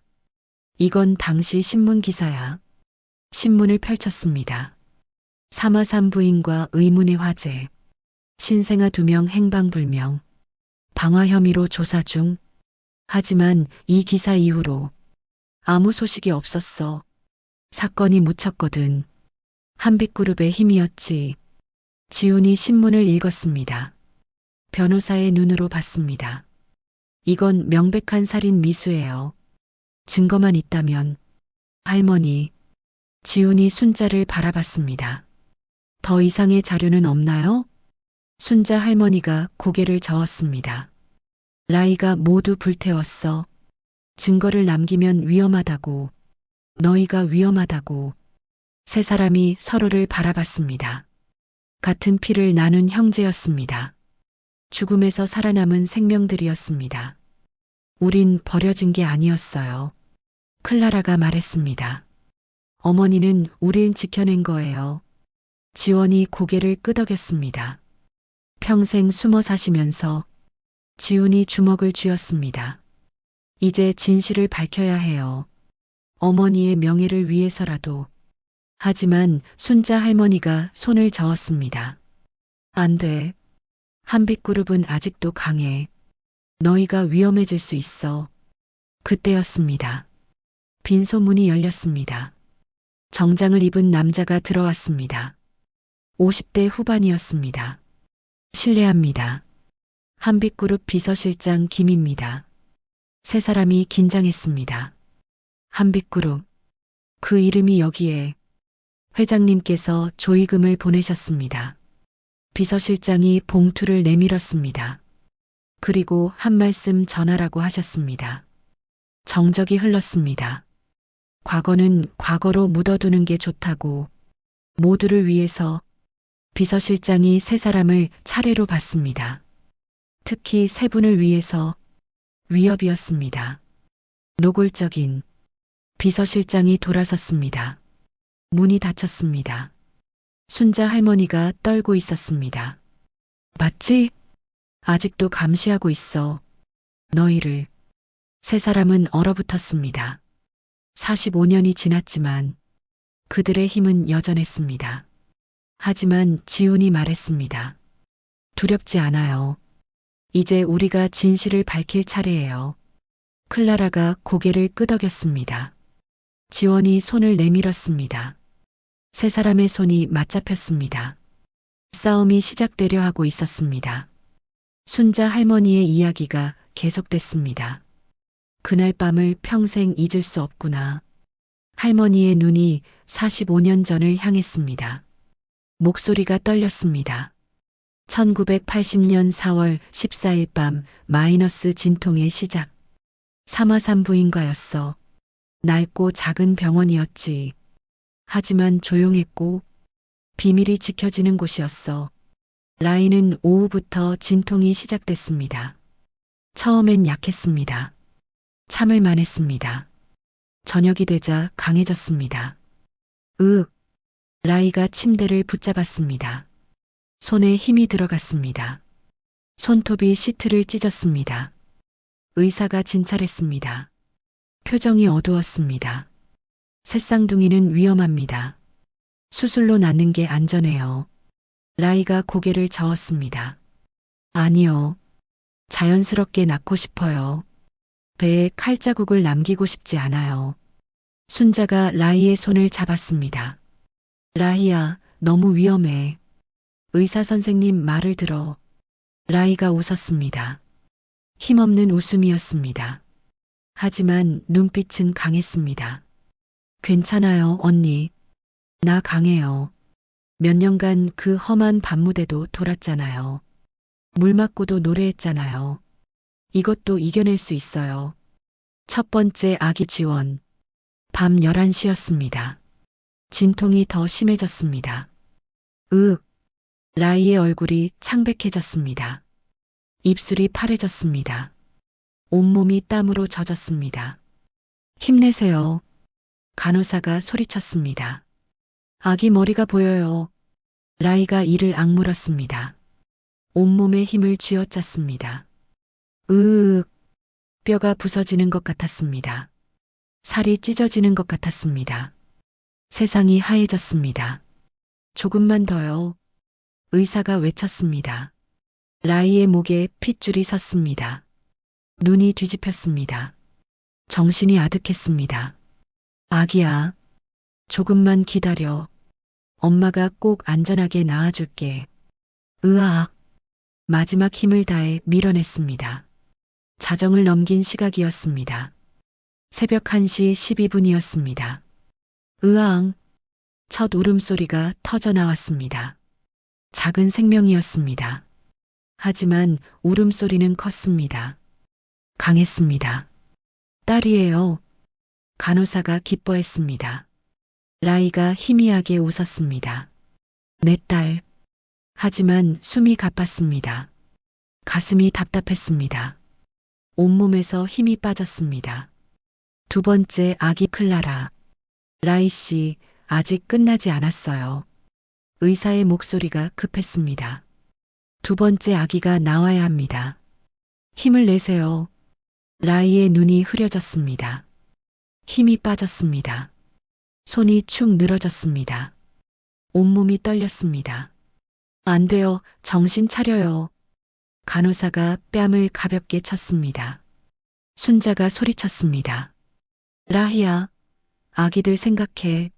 이건 당시 신문 기사야. 신문을 펼쳤습니다. 사마산 부인과 의문의 화재. 신생아 2명 행방불명. 방화 혐의로 조사 중. 하지만 이 기사 이후로 아무 소식이 없었어. 사건이 묻혔거든. 한빛그룹의 힘이었지. 지훈이 신문을 읽었습니다. 변호사의 눈으로 봤습니다. 이건 명백한 살인 미수예요. 증거만 있다면. 할머니, 지훈이 순자를 바라봤습니다. 더 이상의 자료는 없나요? 순자 할머니가 고개를 저었습니다. 라이가 모두 불태웠어. 증거를 남기면 위험하다고. 너희가 위험하다고. 3사람이 서로를 바라봤습니다. 같은 피를 나눈 형제였습니다. 죽음에서 살아남은 생명들이었습니다. 우린 버려진 게 아니었어요. 클라라가 말했습니다. 어머니는 우릴 지켜낸 거예요. 지원이 고개를 끄덕였습니다. 평생 숨어 사시면서. 지훈이 주먹을 쥐었습니다. 이제 진실을 밝혀야 해요. 어머니의 명예를 위해서라도. 하지만 순자 할머니가 손을 저었습니다. 안 돼. 한빛그룹은 아직도 강해. 너희가 위험해질 수 있어. 그때였습니다. 빈소문이 열렸습니다. 정장을 입은 남자가 들어왔습니다. 50대 후반이었습니다. 실례합니다. 한빛그룹 비서실장 김입니다. 3사람이 긴장했습니다. 한빛그룹. 그 이름이 여기에. 회장님께서 조의금을 보내셨습니다. 비서실장이 봉투를 내밀었습니다. 그리고 한 말씀 전하라고 하셨습니다. 정적이 흘렀습니다. 과거는 과거로 묻어두는 게 좋다고. 모두를 위해서. 비서실장이 3사람을 차례로 봤습니다. 특히 3분을 위해서. 위협이었습니다. 노골적인. 비서실장이 돌아섰습니다. 문이 닫혔습니다. 순자 할머니가 떨고 있었습니다. 맞지? 아직도 감시하고 있어. 너희를. 3사람은 얼어붙었습니다. 45년이 지났지만 그들의 힘은 여전했습니다. 하지만 지훈이 말했습니다. 두렵지 않아요. 이제 우리가 진실을 밝힐 차례예요. 클라라가 고개를 끄덕였습니다. 지원이 손을 내밀었습니다. 3사람의 손이 맞잡혔습니다. 싸움이 시작되려 하고 있었습니다. 순자 할머니의 이야기가 계속됐습니다. 그날 밤을 평생 잊을 수 없구나. 할머니의 눈이 45년 전을 향했습니다. 목소리가 떨렸습니다. 1980년 4월 14일 밤 마이너스 진통의 시작. 삼화산부인과였어. 낡고 작은 병원이었지. 하지만 조용했고 비밀이 지켜지는 곳이었어. 라이는 오후부터 진통이 시작됐습니다. 처음엔 약했습니다. 참을만 했습니다. 저녁이 되자 강해졌습니다. 라이가 침대를 붙잡았습니다. 손에 힘이 들어갔습니다. 손톱이 시트를 찢었습니다. 의사가 진찰했습니다. 표정이 어두웠습니다. 새쌍둥이는 위험합니다. 수술로 낳는 게 안전해요. 라이가 고개를 저었습니다. 아니요. 자연스럽게 낳고 싶어요. 배에 칼자국을 남기고 싶지 않아요. 순자가 라이의 손을 잡았습니다. 라이야, 너무 위험해. 의사 선생님 말을 들어. 라이가 웃었습니다. 힘없는 웃음이었습니다. 하지만 눈빛은 강했습니다. 괜찮아요, 언니. 나 강해요. 몇 년간 그 험한 밤무대도 돌았잖아요. 물 맞고도 노래했잖아요. 이것도 이겨낼 수 있어요. 첫 번째 아기 지원. 밤 11시였습니다. 진통이 더 심해졌습니다. 라이의 얼굴이 창백해졌습니다. 입술이 파래졌습니다. 온몸이 땀으로 젖었습니다. 힘내세요. 간호사가 소리쳤습니다. 아기 머리가 보여요. 라이가 이를 악물었습니다. 온몸에 힘을 쥐어짰습니다. 뼈가 부서지는 것 같았습니다. 살이 찢어지는 것 같았습니다. 세상이 하얘졌습니다. 조금만 더요. 의사가 외쳤습니다. 라이의 목에 핏줄이 섰습니다. 눈이 뒤집혔습니다. 정신이 아득했습니다. 아기야, 조금만 기다려. 엄마가 꼭 안전하게 낳아줄게. 으악. 마지막 힘을 다해 밀어냈습니다. 자정을 넘긴 시각이었습니다. 새벽 1시 12분이었습니다. 으앙. 첫 울음소리가 터져 나왔습니다. 작은 생명이었습니다. 하지만 울음소리는 컸습니다. 강했습니다. 딸이에요. 간호사가 기뻐했습니다. 라이가 희미하게 웃었습니다. 내 딸. 하지만 숨이 가팠습니다. 가슴이 답답했습니다. 온몸에서 힘이 빠졌습니다. 두 번째 아기 클라라. 라이 씨, 아직 끝나지 않았어요. 의사의 목소리가 급했습니다. 두 번째 아기가 나와야 합니다. 힘을 내세요. 라이의 눈이 흐려졌습니다. 힘이 빠졌습니다. 손이 축 늘어졌습니다. 온몸이 떨렸습니다. 안 돼요. 정신 차려요. 간호사가 뺨을 가볍게 쳤습니다. 순자가 소리쳤습니다. 라희야, 아기들 생각해.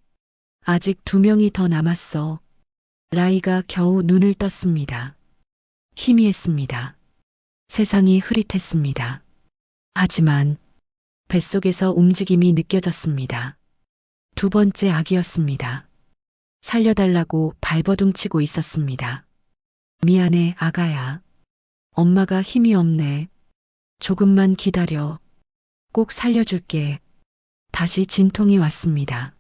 아직 2명이 더 남았어. 라이가 겨우 눈을 떴습니다. 희미했습니다. 세상이 흐릿했습니다. 하지만 뱃속에서 움직임이 느껴졌습니다. 두 번째 아기였습니다. 살려달라고 발버둥치고 있었습니다. 미안해, 아가야. 엄마가 힘이 없네. 조금만 기다려. 꼭 살려줄게. 다시 진통이 왔습니다.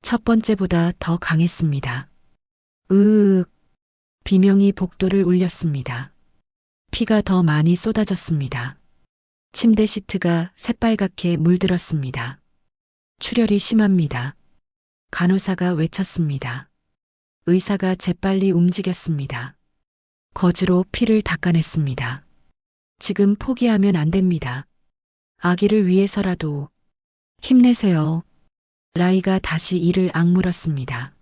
첫 번째보다 더 강했습니다. 비명이 복도를 울렸습니다. 피가 더 많이 쏟아졌습니다. 침대 시트가 새빨갛게 물들었습니다. 출혈이 심합니다. 간호사가 외쳤습니다. 의사가 재빨리 움직였습니다. 거즈로 피를 닦아냈습니다. 지금 포기하면 안 됩니다. 아기를 위해서라도 힘내세요. 라이가 다시 이를 악물었습니다.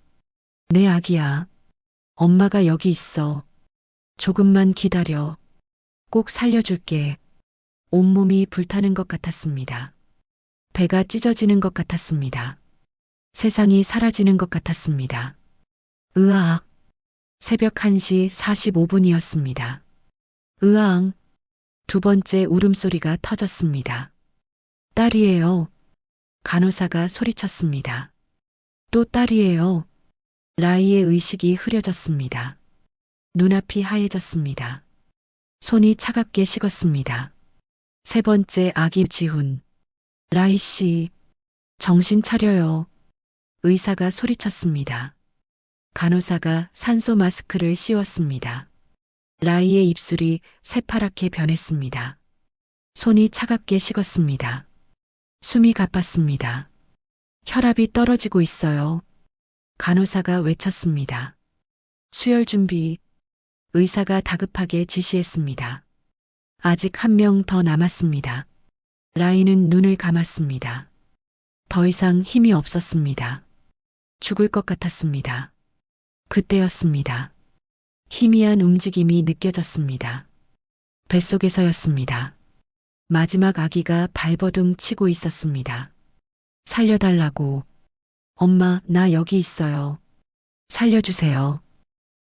내 아기야. 엄마가 여기 있어. 조금만 기다려. 꼭 살려줄게. 온몸이 불타는 것 같았습니다. 배가 찢어지는 것 같았습니다. 세상이 사라지는 것 같았습니다. 으악. 새벽 1시 45분이었습니다. 으앙. 두 번째 울음소리가 터졌습니다. 딸이에요. 간호사가 소리쳤습니다. 또 딸이에요. 라이의 의식이 흐려졌습니다. 눈앞이 하얘졌습니다. 손이 차갑게 식었습니다. 세 번째 아기 지훈. 라이 씨, 정신 차려요. 의사가 소리쳤습니다. 간호사가 산소 마스크를 씌웠습니다. 라이의 입술이 새파랗게 변했습니다. 손이 차갑게 식었습니다. 숨이 가빴습니다. 혈압이 떨어지고 있어요. 간호사가 외쳤습니다. 수혈 준비. 의사가 다급하게 지시했습니다. 아직 한 명 더 남았습니다. 라이는 눈을 감았습니다. 더 이상 힘이 없었습니다. 죽을 것 같았습니다. 그때였습니다. 희미한 움직임이 느껴졌습니다. 뱃속에서였습니다. 마지막 아기가 발버둥 치고 있었습니다. 살려달라고. 엄마, 나 여기 있어요. 살려주세요.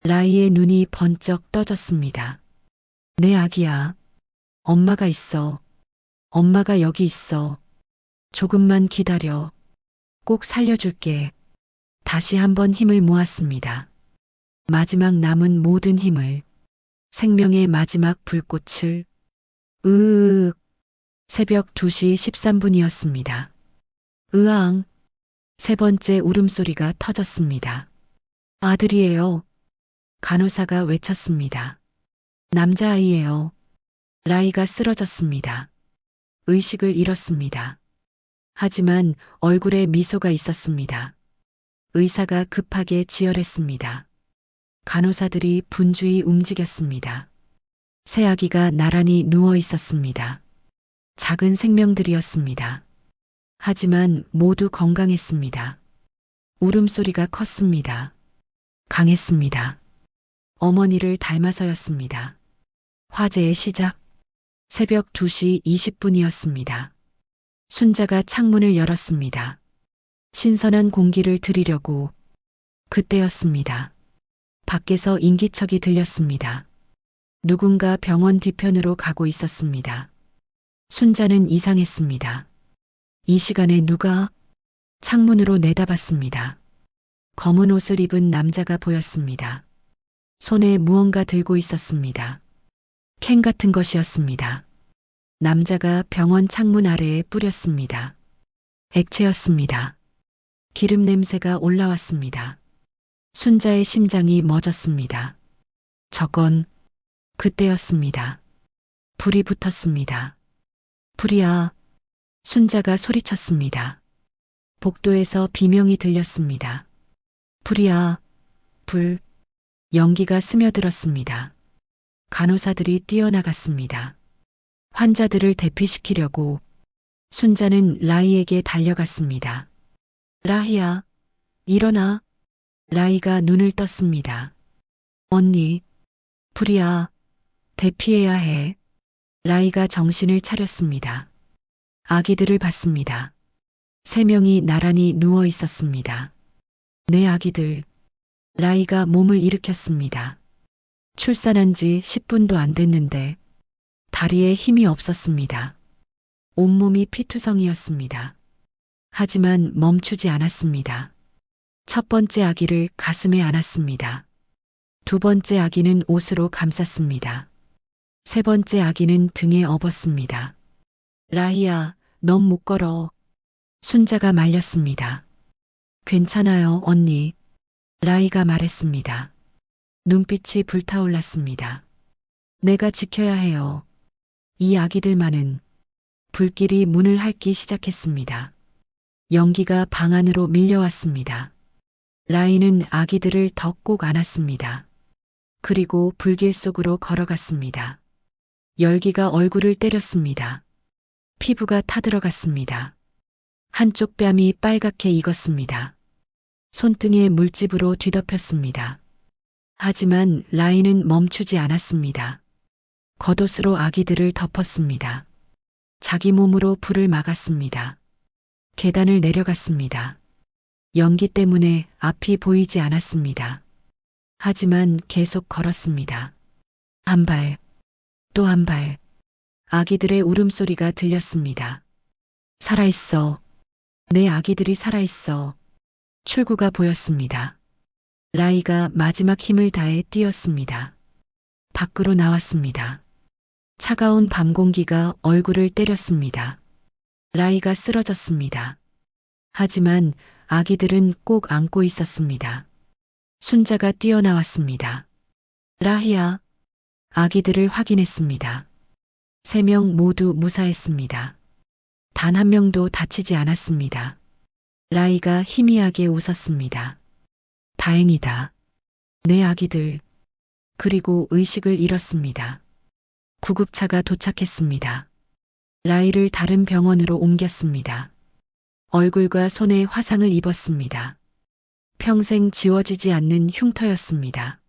라이의 눈이 번쩍 떠졌습니다. 내 아기야. 엄마가 있어. 엄마가 여기 있어. 조금만 기다려. 꼭 살려줄게. 다시 한번 힘을 모았습니다. 마지막 남은 모든 힘을. 생명의 마지막 불꽃을. 으으으. 새벽 2시 13분이었습니다. 으앙. 세 번째 울음소리가 터졌습니다. 아들이에요. 간호사가 외쳤습니다. 남자아이예요. 라이가 쓰러졌습니다. 의식을 잃었습니다. 하지만 얼굴에 미소가 있었습니다. 의사가 급하게 지혈했습니다. 간호사들이 분주히 움직였습니다. 새 아기가 나란히 누워 있었습니다. 작은 생명들이었습니다. 하지만 모두 건강했습니다. 울음소리가 컸습니다. 강했습니다. 어머니를 닮아서였습니다. 화재의 시작. 새벽 2시 20분이었습니다. 순자가 창문을 열었습니다. 신선한 공기를 들이려고. 그때였습니다. 밖에서 인기척이 들렸습니다. 누군가 병원 뒤편으로 가고 있었습니다. 순자는 이상했습니다. 이 시간에 누가? 창문으로 내다봤습니다. 검은 옷을 입은 남자가 보였습니다. 손에 무언가 들고 있었습니다. 캔 같은 것이었습니다. 남자가 병원 창문 아래에 뿌렸습니다. 액체였습니다. 기름 냄새가 올라왔습니다. 순자의 심장이 멎었습니다. 저건 그때였습니다. 불이 붙었습니다. 불이야. 순자가 소리쳤습니다. 복도에서 비명이 들렸습니다. 불이야. 불. 연기가 스며들었습니다. 간호사들이 뛰어나갔습니다. 환자들을 대피시키려고. 순자는 라이에게 달려갔습니다. 라희야, 일어나. 라이가 눈을 떴습니다. 언니, 불이야. 대피해야 해. 라이가 정신을 차렸습니다. 아기들을 봤습니다. 3명이 나란히 누워 있었습니다. 내 아기들. 라이가 몸을 일으켰습니다. 출산한 지 10분도 안 됐는데 다리에 힘이 없었습니다. 온몸이 피투성이었습니다. 하지만 멈추지 않았습니다. 첫 번째 아기를 가슴에 안았습니다. 두 번째 아기는 옷으로 감쌌습니다. 세 번째 아기는 등에 업었습니다. 라희야, 넌 못 걸어. 순자가 말렸습니다. 괜찮아요, 언니. 라이가 말했습니다. 눈빛이 불타올랐습니다. 내가 지켜야 해요. 이 아기들만은. 불길이 문을 핥기 시작했습니다. 연기가 방 안으로 밀려왔습니다. 라이는 아기들을 더 꼭 안았습니다. 그리고 불길 속으로 걸어갔습니다. 열기가 얼굴을 때렸습니다. 피부가 타들어갔습니다. 한쪽 뺨이 빨갛게 익었습니다. 손등에 물집으로 뒤덮였습니다. 하지만 라이는 멈추지 않았습니다. 겉옷으로 아기들을 덮었습니다. 자기 몸으로 불을 막았습니다. 계단을 내려갔습니다. 연기 때문에 앞이 보이지 않았습니다. 하지만 계속 걸었습니다. 한 발, 또 한 발. 아기들의 울음소리가 들렸습니다. 살아있어. 내 아기들이 살아있어. 출구가 보였습니다. 라이가 마지막 힘을 다해 뛰었습니다. 밖으로 나왔습니다. 차가운 밤 공기가 얼굴을 때렸습니다. 라이가 쓰러졌습니다. 하지만 아기들은 꼭 안고 있었습니다. 순자가 뛰어나왔습니다. 라희야. 아기들을 확인했습니다. 3명 모두 무사했습니다. 단 한 명도 다치지 않았습니다. 라이가 희미하게 웃었습니다. 다행이다. 내 아기들. 그리고 의식을 잃었습니다. 구급차가 도착했습니다. 라이를 다른 병원으로 옮겼습니다. 얼굴과 손에 화상을 입었습니다. 평생 지워지지 않는 흉터였습니다.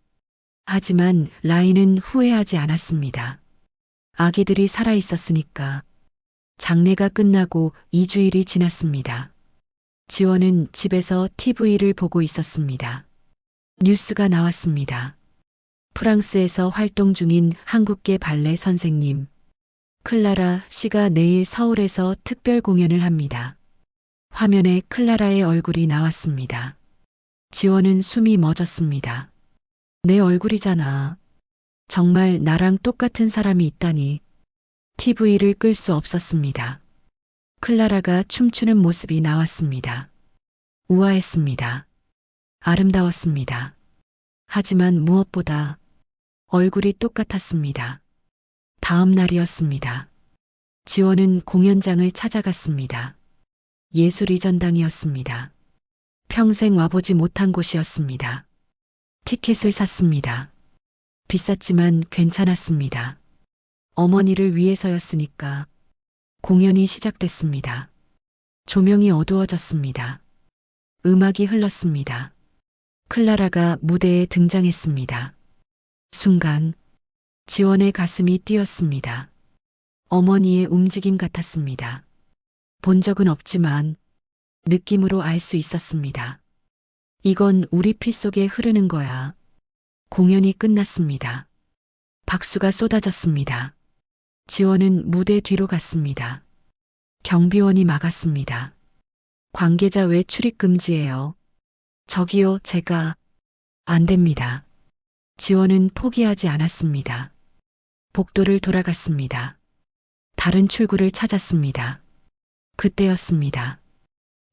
하지만 라이는 후회하지 않았습니다. 아기들이 살아 있었으니까. 장례가 끝나고 2주일이 지났습니다. 지원은 집에서 TV를 보고 있었습니다. 뉴스가 나왔습니다. 프랑스에서 활동 중인 한국계 발레 선생님 클라라 씨가 내일 서울에서 특별 공연을 합니다. 화면에 클라라의 얼굴이 나왔습니다. 지원은 숨이 멎었습니다. 내 얼굴이잖아. 정말 나랑 똑같은 사람이 있다니. TV를 끌 수 없었습니다. 클라라가 춤추는 모습이 나왔습니다. 우아했습니다. 아름다웠습니다. 하지만 무엇보다 얼굴이 똑같았습니다. 다음 날이었습니다. 지원은 공연장을 찾아갔습니다. 예술의 전당이었습니다. 평생 와보지 못한 곳이었습니다. 티켓을 샀습니다. 비쌌지만 괜찮았습니다. 어머니를 위해서였으니까. 공연이 시작됐습니다. 조명이 어두워졌습니다. 음악이 흘렀습니다. 클라라가 무대에 등장했습니다. 순간 지원의 가슴이 뛰었습니다. 어머니의 움직임 같았습니다. 본 적은 없지만 느낌으로 알 수 있었습니다. 이건 우리 피 속에 흐르는 거야. 공연이 끝났습니다. 박수가 쏟아졌습니다. 지원은 무대 뒤로 갔습니다. 경비원이 막았습니다. 관계자 외 출입 금지예요. 저기요, 제가. 안 됩니다. 지원은 포기하지 않았습니다. 복도를 돌아갔습니다. 다른 출구를 찾았습니다. 그때였습니다.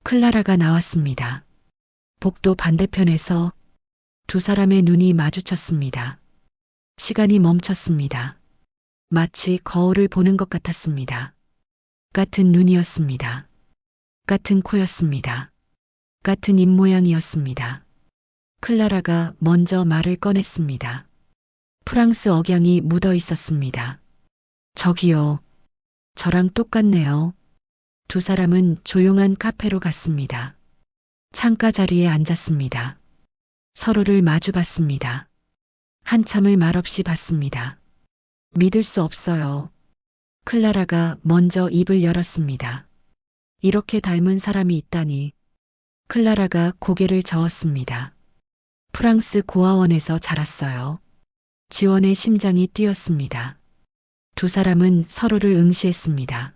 클라라가 나왔습니다. 복도 반대편에서 두 사람의 눈이 마주쳤습니다. 시간이 멈췄습니다. 마치 거울을 보는 것 같았습니다. 같은 눈이었습니다. 같은 코였습니다. 같은 입모양이었습니다. 클라라가 먼저 말을 꺼냈습니다. 프랑스 억양이 묻어 있었습니다. 저기요. 저랑 똑같네요. 두 사람은 조용한 카페로 갔습니다. 창가 자리에 앉았습니다. 서로를 마주 봤습니다. 한참을 말없이 봤습니다. 믿을 수 없어요. 클라라가 먼저 입을 열었습니다. 이렇게 닮은 사람이 있다니. 클라라가 고개를 저었습니다. 프랑스 고아원에서 자랐어요. 지원의 심장이 뛰었습니다. 두 사람은 서로를 응시했습니다.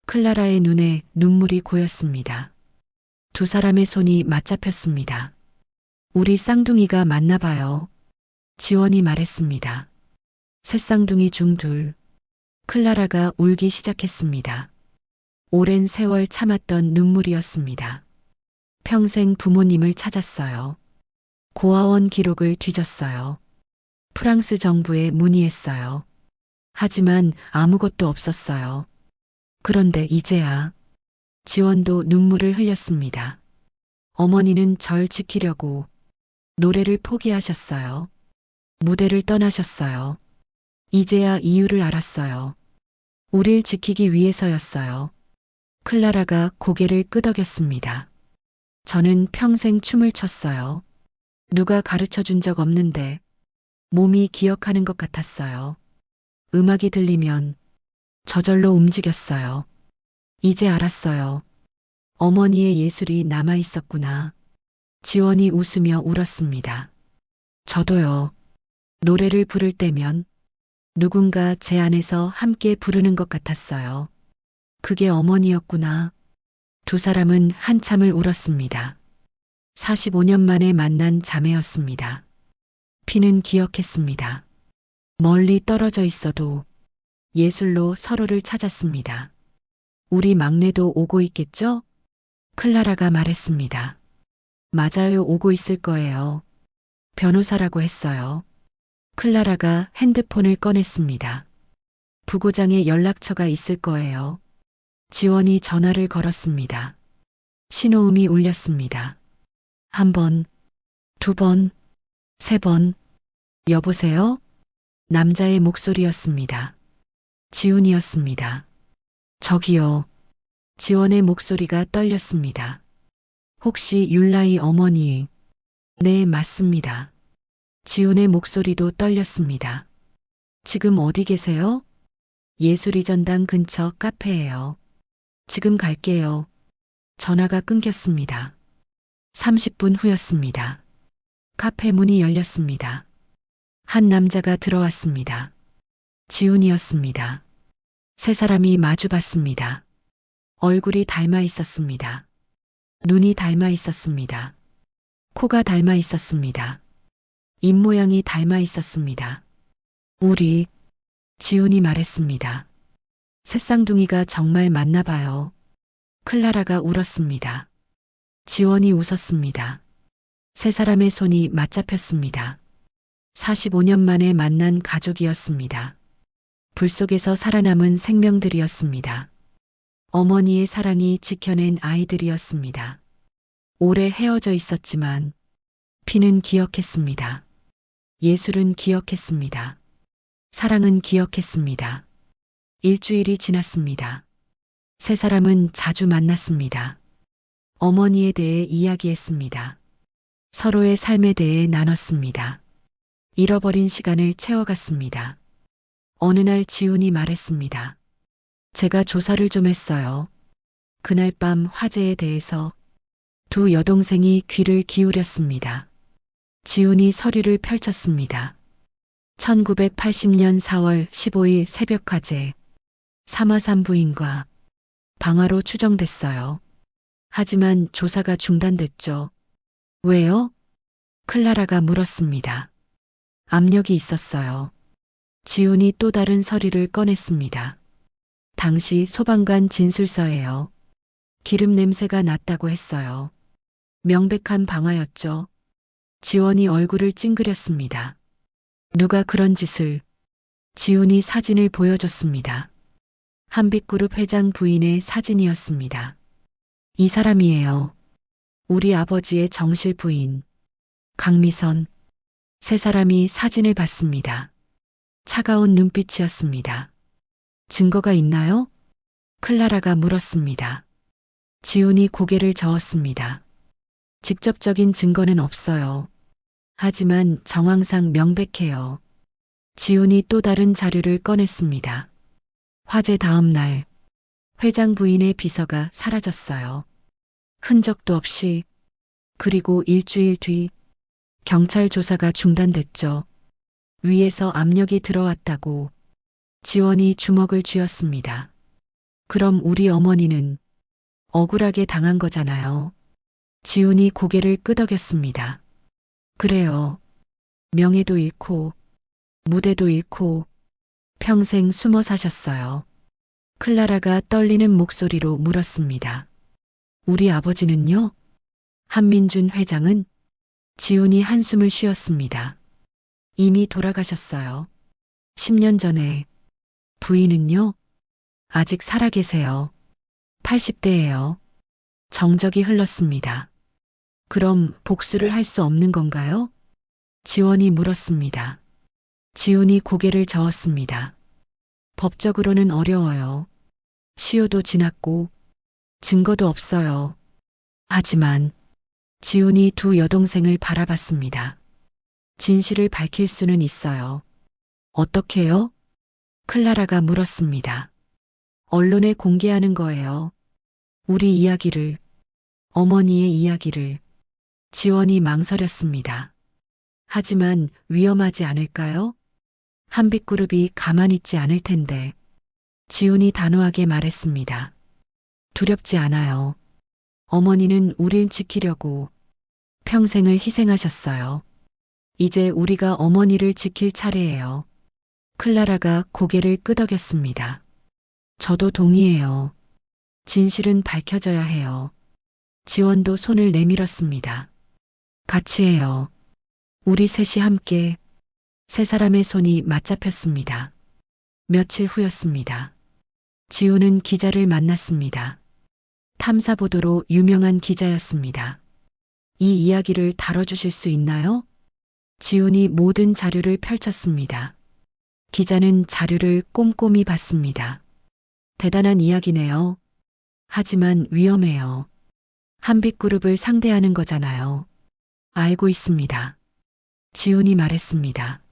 클라라의 눈에 눈물이 고였습니다. 두 사람의 손이 맞잡혔습니다. 우리 쌍둥이가 맞나 봐요. 지원이 말했습니다. 셋쌍둥이 중 둘. 클라라가 울기 시작했습니다. 오랜 세월 참았던 눈물이었습니다. 평생 부모님을 찾았어요. 고아원 기록을 뒤졌어요. 프랑스 정부에 문의했어요. 하지만 아무것도 없었어요. 그런데 이제야 지원도 눈물을 흘렸습니다. 어머니는 절 지키려고 노래를 포기하셨어요. 무대를 떠나셨어요. 이제야 이유를 알았어요. 우릴 지키기 위해서였어요. 클라라가 고개를 끄덕였습니다. 저는 평생 춤을 췄어요. 누가 가르쳐 준 적 없는데 몸이 기억하는 것 같았어요. 음악이 들리면 저절로 움직였어요. 이제 알았어요. 어머니의 예술이 남아 있었구나. 지원이 웃으며 울었습니다. 저도요. 노래를 부를 때면 누군가 제 안에서 함께 부르는 것 같았어요. 그게 어머니였구나. 두 사람은 한참을 울었습니다. 45년 만에 만난 자매였습니다. 피는 기억했습니다. 멀리 떨어져 있어도 예술로 서로를 찾았습니다. 우리 막내도 오고 있겠죠? 클라라가 말했습니다. 맞아요, 오고 있을 거예요. 변호사라고 했어요. 클라라가 핸드폰을 꺼냈습니다. 부고장의 연락처가 있을 거예요. 지원이 전화를 걸었습니다. 신호음이 울렸습니다. 한 번, 두 번, 세 번. 여보세요? 남자의 목소리였습니다. 지훈이었습니다. 저기요. 지원의 목소리가 떨렸습니다. 혹시 율라이 어머니? 네, 맞습니다. 지훈의 목소리도 떨렸습니다. 지금 어디 계세요? 예술이 전당 근처 카페예요. 지금 갈게요. 전화가 끊겼습니다. 30분 후였습니다. 카페 문이 열렸습니다. 한 남자가 들어왔습니다. 지훈이었습니다. 세 사람이 마주봤습니다. 얼굴이 닮아 있었습니다. 눈이 닮아 있었습니다. 코가 닮아 있었습니다. 입모양이 닮아 있었습니다. 우리, 지훈이 말했습니다. 새쌍둥이가 정말 맞나 봐요. 클라라가 울었습니다. 지원이 웃었습니다. 세 사람의 손이 맞잡혔습니다. 45년 만에 만난 가족이었습니다. 불 속에서 살아남은 생명들이었습니다. 어머니의 사랑이 지켜낸 아이들이었습니다. 오래 헤어져 있었지만 피는 기억했습니다. 예술은 기억했습니다. 사랑은 기억했습니다. 일주일이 지났습니다. 세 사람은 자주 만났습니다. 어머니에 대해 이야기했습니다. 서로의 삶에 대해 나눴습니다. 잃어버린 시간을 채워갔습니다. 어느 날 지훈이 말했습니다. 제가 조사를 좀 했어요. 그날 밤 화재에 대해서 두 여동생이 귀를 기울였습니다. 지훈이 서류를 펼쳤습니다. 1980년 4월 15일 새벽 화재. 삼화산 부인과 방화로 추정됐어요. 하지만 조사가 중단됐죠. 왜요? 클라라가 물었습니다. 압력이 있었어요. 지훈이 또 다른 서류를 꺼냈습니다. 당시 소방관 진술서예요. 기름 냄새가 났다고 했어요. 명백한 방화였죠. 지원이 얼굴을 찡그렸습니다. 누가 그런 짓을? 지훈이 사진을 보여줬습니다. 한빛그룹 회장 부인의 사진이었습니다. 이 사람이에요. 우리 아버지의 정실 부인. 강미선. 세 사람이 사진을 봤습니다. 차가운 눈빛이었습니다. 증거가 있나요? 클라라가 물었습니다. 지훈이 고개를 저었습니다. 직접적인 증거는 없어요. 하지만 정황상 명백해요. 지훈이 또 다른 자료를 꺼냈습니다. 화재 다음 날 회장 부인의 비서가 사라졌어요. 흔적도 없이. 그리고 일주일 뒤 경찰 조사가 중단됐죠. 위에서 압력이 들어왔다고. 지원이 주먹을 쥐었습니다. 그럼 우리 어머니는 억울하게 당한 거잖아요. 지훈이 고개를 끄덕였습니다. 그래요. 명예도 잃고 무대도 잃고 평생 숨어 사셨어요. 클라라가 떨리는 목소리로 물었습니다. 우리 아버지는요? 한민준 회장은? 지훈이 한숨을 쉬었습니다. 이미 돌아가셨어요. 10년 전에. 부인은요? 아직 살아계세요. 80대예요. 정적이 흘렀습니다. 그럼 복수를 할 수 없는 건가요? 지원이 물었습니다. 지훈이 고개를 저었습니다. 법적으로는 어려워요. 시효도 지났고 증거도 없어요. 하지만 지훈이 두 여동생을 바라봤습니다. 진실을 밝힐 수는 있어요. 어떻게요? 클라라가 물었습니다. 언론에 공개하는 거예요. 우리 이야기를, 어머니의 이야기를. 지원이 망설였습니다. 하지만 위험하지 않을까요? 한빛그룹이 가만히 있지 않을 텐데. 지훈이 단호하게 말했습니다. 두렵지 않아요. 어머니는 우릴 지키려고 평생을 희생하셨어요. 이제 우리가 어머니를 지킬 차례예요. 클라라가 고개를 끄덕였습니다. 저도 동의해요. 진실은 밝혀져야 해요. 지원도 손을 내밀었습니다. 같이 해요. 우리 셋이 함께. 세 사람의 손이 맞잡혔습니다. 며칠 후였습니다. 지우는 기자를 만났습니다. 탐사보도로 유명한 기자였습니다. 이 이야기를 다뤄주실 수 있나요? 지훈이 모든 자료를 펼쳤습니다. 기자는 자료를 꼼꼼히 봤습니다. 대단한 이야기네요. 하지만 위험해요. 한빛그룹을 상대하는 거잖아요. 알고 있습니다. 지훈이 말했습니다.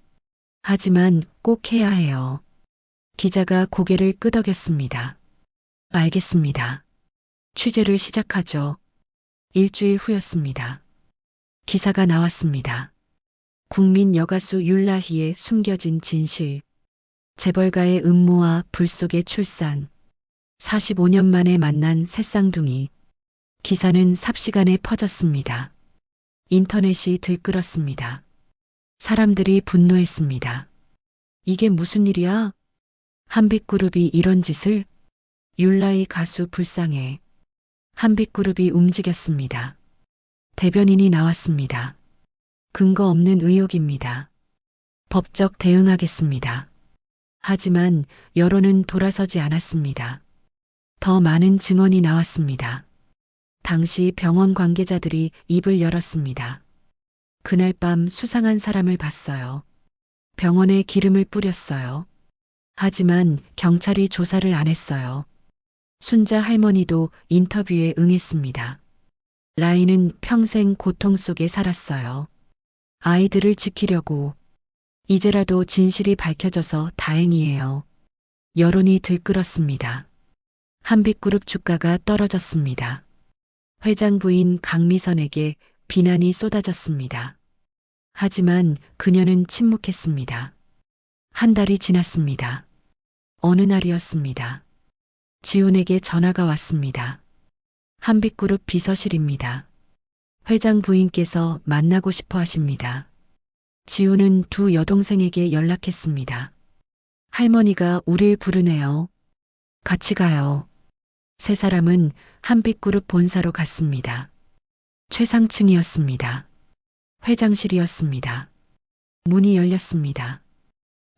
하지만 꼭 해야 해요. 기자가 고개를 끄덕였습니다. 알겠습니다. 취재를 시작하죠. 일주일 후였습니다. 기사가 나왔습니다. 국민 여가수 율라희의 숨겨진 진실. 재벌가의 음모와 불 속의 출산. 45년 만에 만난 새쌍둥이. 기사는 삽시간에 퍼졌습니다. 인터넷이 들끓었습니다. 사람들이 분노했습니다. 이게 무슨 일이야? 한빛그룹이 이런 짓을? 율라희 가수 불쌍해. 한빛그룹이 움직였습니다. 대변인이 나왔습니다. 근거 없는 의혹입니다. 법적 대응하겠습니다. 하지만 여론은 돌아서지 않았습니다. 더 많은 증언이 나왔습니다. 당시 병원 관계자들이 입을 열었습니다. 그날 밤 수상한 사람을 봤어요. 병원에 기름을 뿌렸어요. 하지만 경찰이 조사를 안 했어요. 순자 할머니도 인터뷰에 응했습니다. 라인은 평생 고통 속에 살았어요. 아이들을 지키려고. 이제라도 진실이 밝혀져서 다행이에요. 여론이 들끓었습니다. 한빛그룹 주가가 떨어졌습니다. 회장 부인 강미선에게 비난이 쏟아졌습니다. 하지만 그녀는 침묵했습니다. 한 달이 지났습니다. 어느 날이었습니다. 지훈에게 전화가 왔습니다. 한빛그룹 비서실입니다. 회장 부인께서 만나고 싶어 하십니다. 지훈은 두 여동생에게 연락했습니다. 할머니가 우릴 부르네요. 같이 가요. 세 사람은 한빛그룹 본사로 갔습니다. 최상층이었습니다. 회장실이었습니다. 문이 열렸습니다.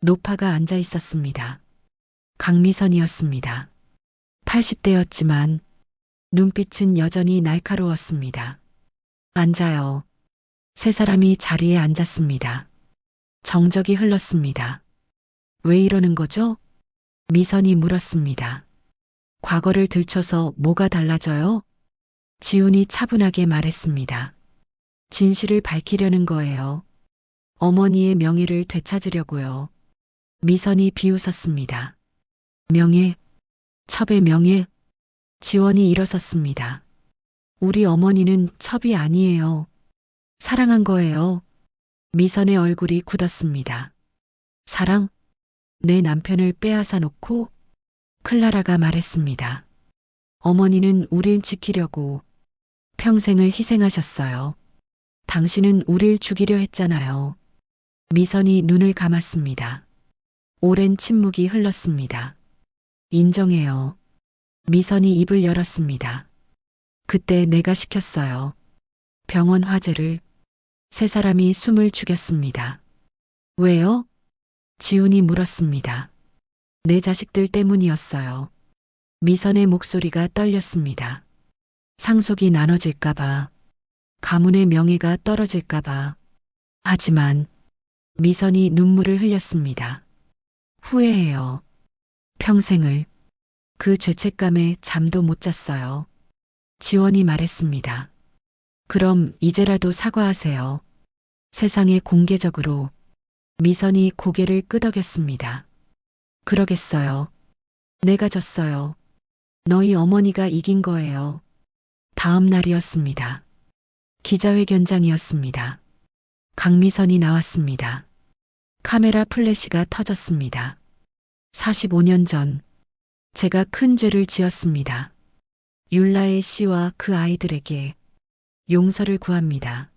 노파가 앉아 있었습니다. 강미선이었습니다. 80대였지만 눈빛은 여전히 날카로웠습니다. 앉아요. 세 사람이 자리에 앉았습니다. 정적이 흘렀습니다. 왜 이러는 거죠? 미선이 물었습니다. 과거를 들춰서 뭐가 달라져요? 지훈이 차분하게 말했습니다. 진실을 밝히려는 거예요. 어머니의 명예를 되찾으려고요. 미선이 비웃었습니다. 명예? 첩의 명예? 지원이 일어섰습니다. 우리 어머니는 첩이 아니에요. 사랑한 거예요. 미선의 얼굴이 굳었습니다. 사랑? 내 남편을 빼앗아 놓고? 클라라가 말했습니다. 어머니는 우릴 지키려고 평생을 희생하셨어요. 당신은 우릴 죽이려 했잖아요. 미선이 눈을 감았습니다. 오랜 침묵이 흘렀습니다. 인정해요. 미선이 입을 열었습니다. 그때 내가 시켰어요. 병원 화재를. 세 사람이 숨을 죽였습니다. 왜요? 지훈이 물었습니다. 내 자식들 때문이었어요. 미선의 목소리가 떨렸습니다. 상속이 나눠질까봐. 가문의 명예가 떨어질까봐. 하지만 미선이 눈물을 흘렸습니다. 후회해요. 평생을. 그 죄책감에 잠도 못 잤어요. 지원이 말했습니다. 그럼 이제라도 사과하세요. 세상에 공개적으로. 미선이 고개를 끄덕였습니다. 그러겠어요. 내가 졌어요. 너희 어머니가 이긴 거예요. 다음 날이었습니다. 기자회견장이었습니다. 강미선이 나왔습니다. 카메라 플래시가 터졌습니다. 45년 전 제가 큰 죄를 지었습니다. 율라의 씨와 그 아이들에게 용서를 구합니다.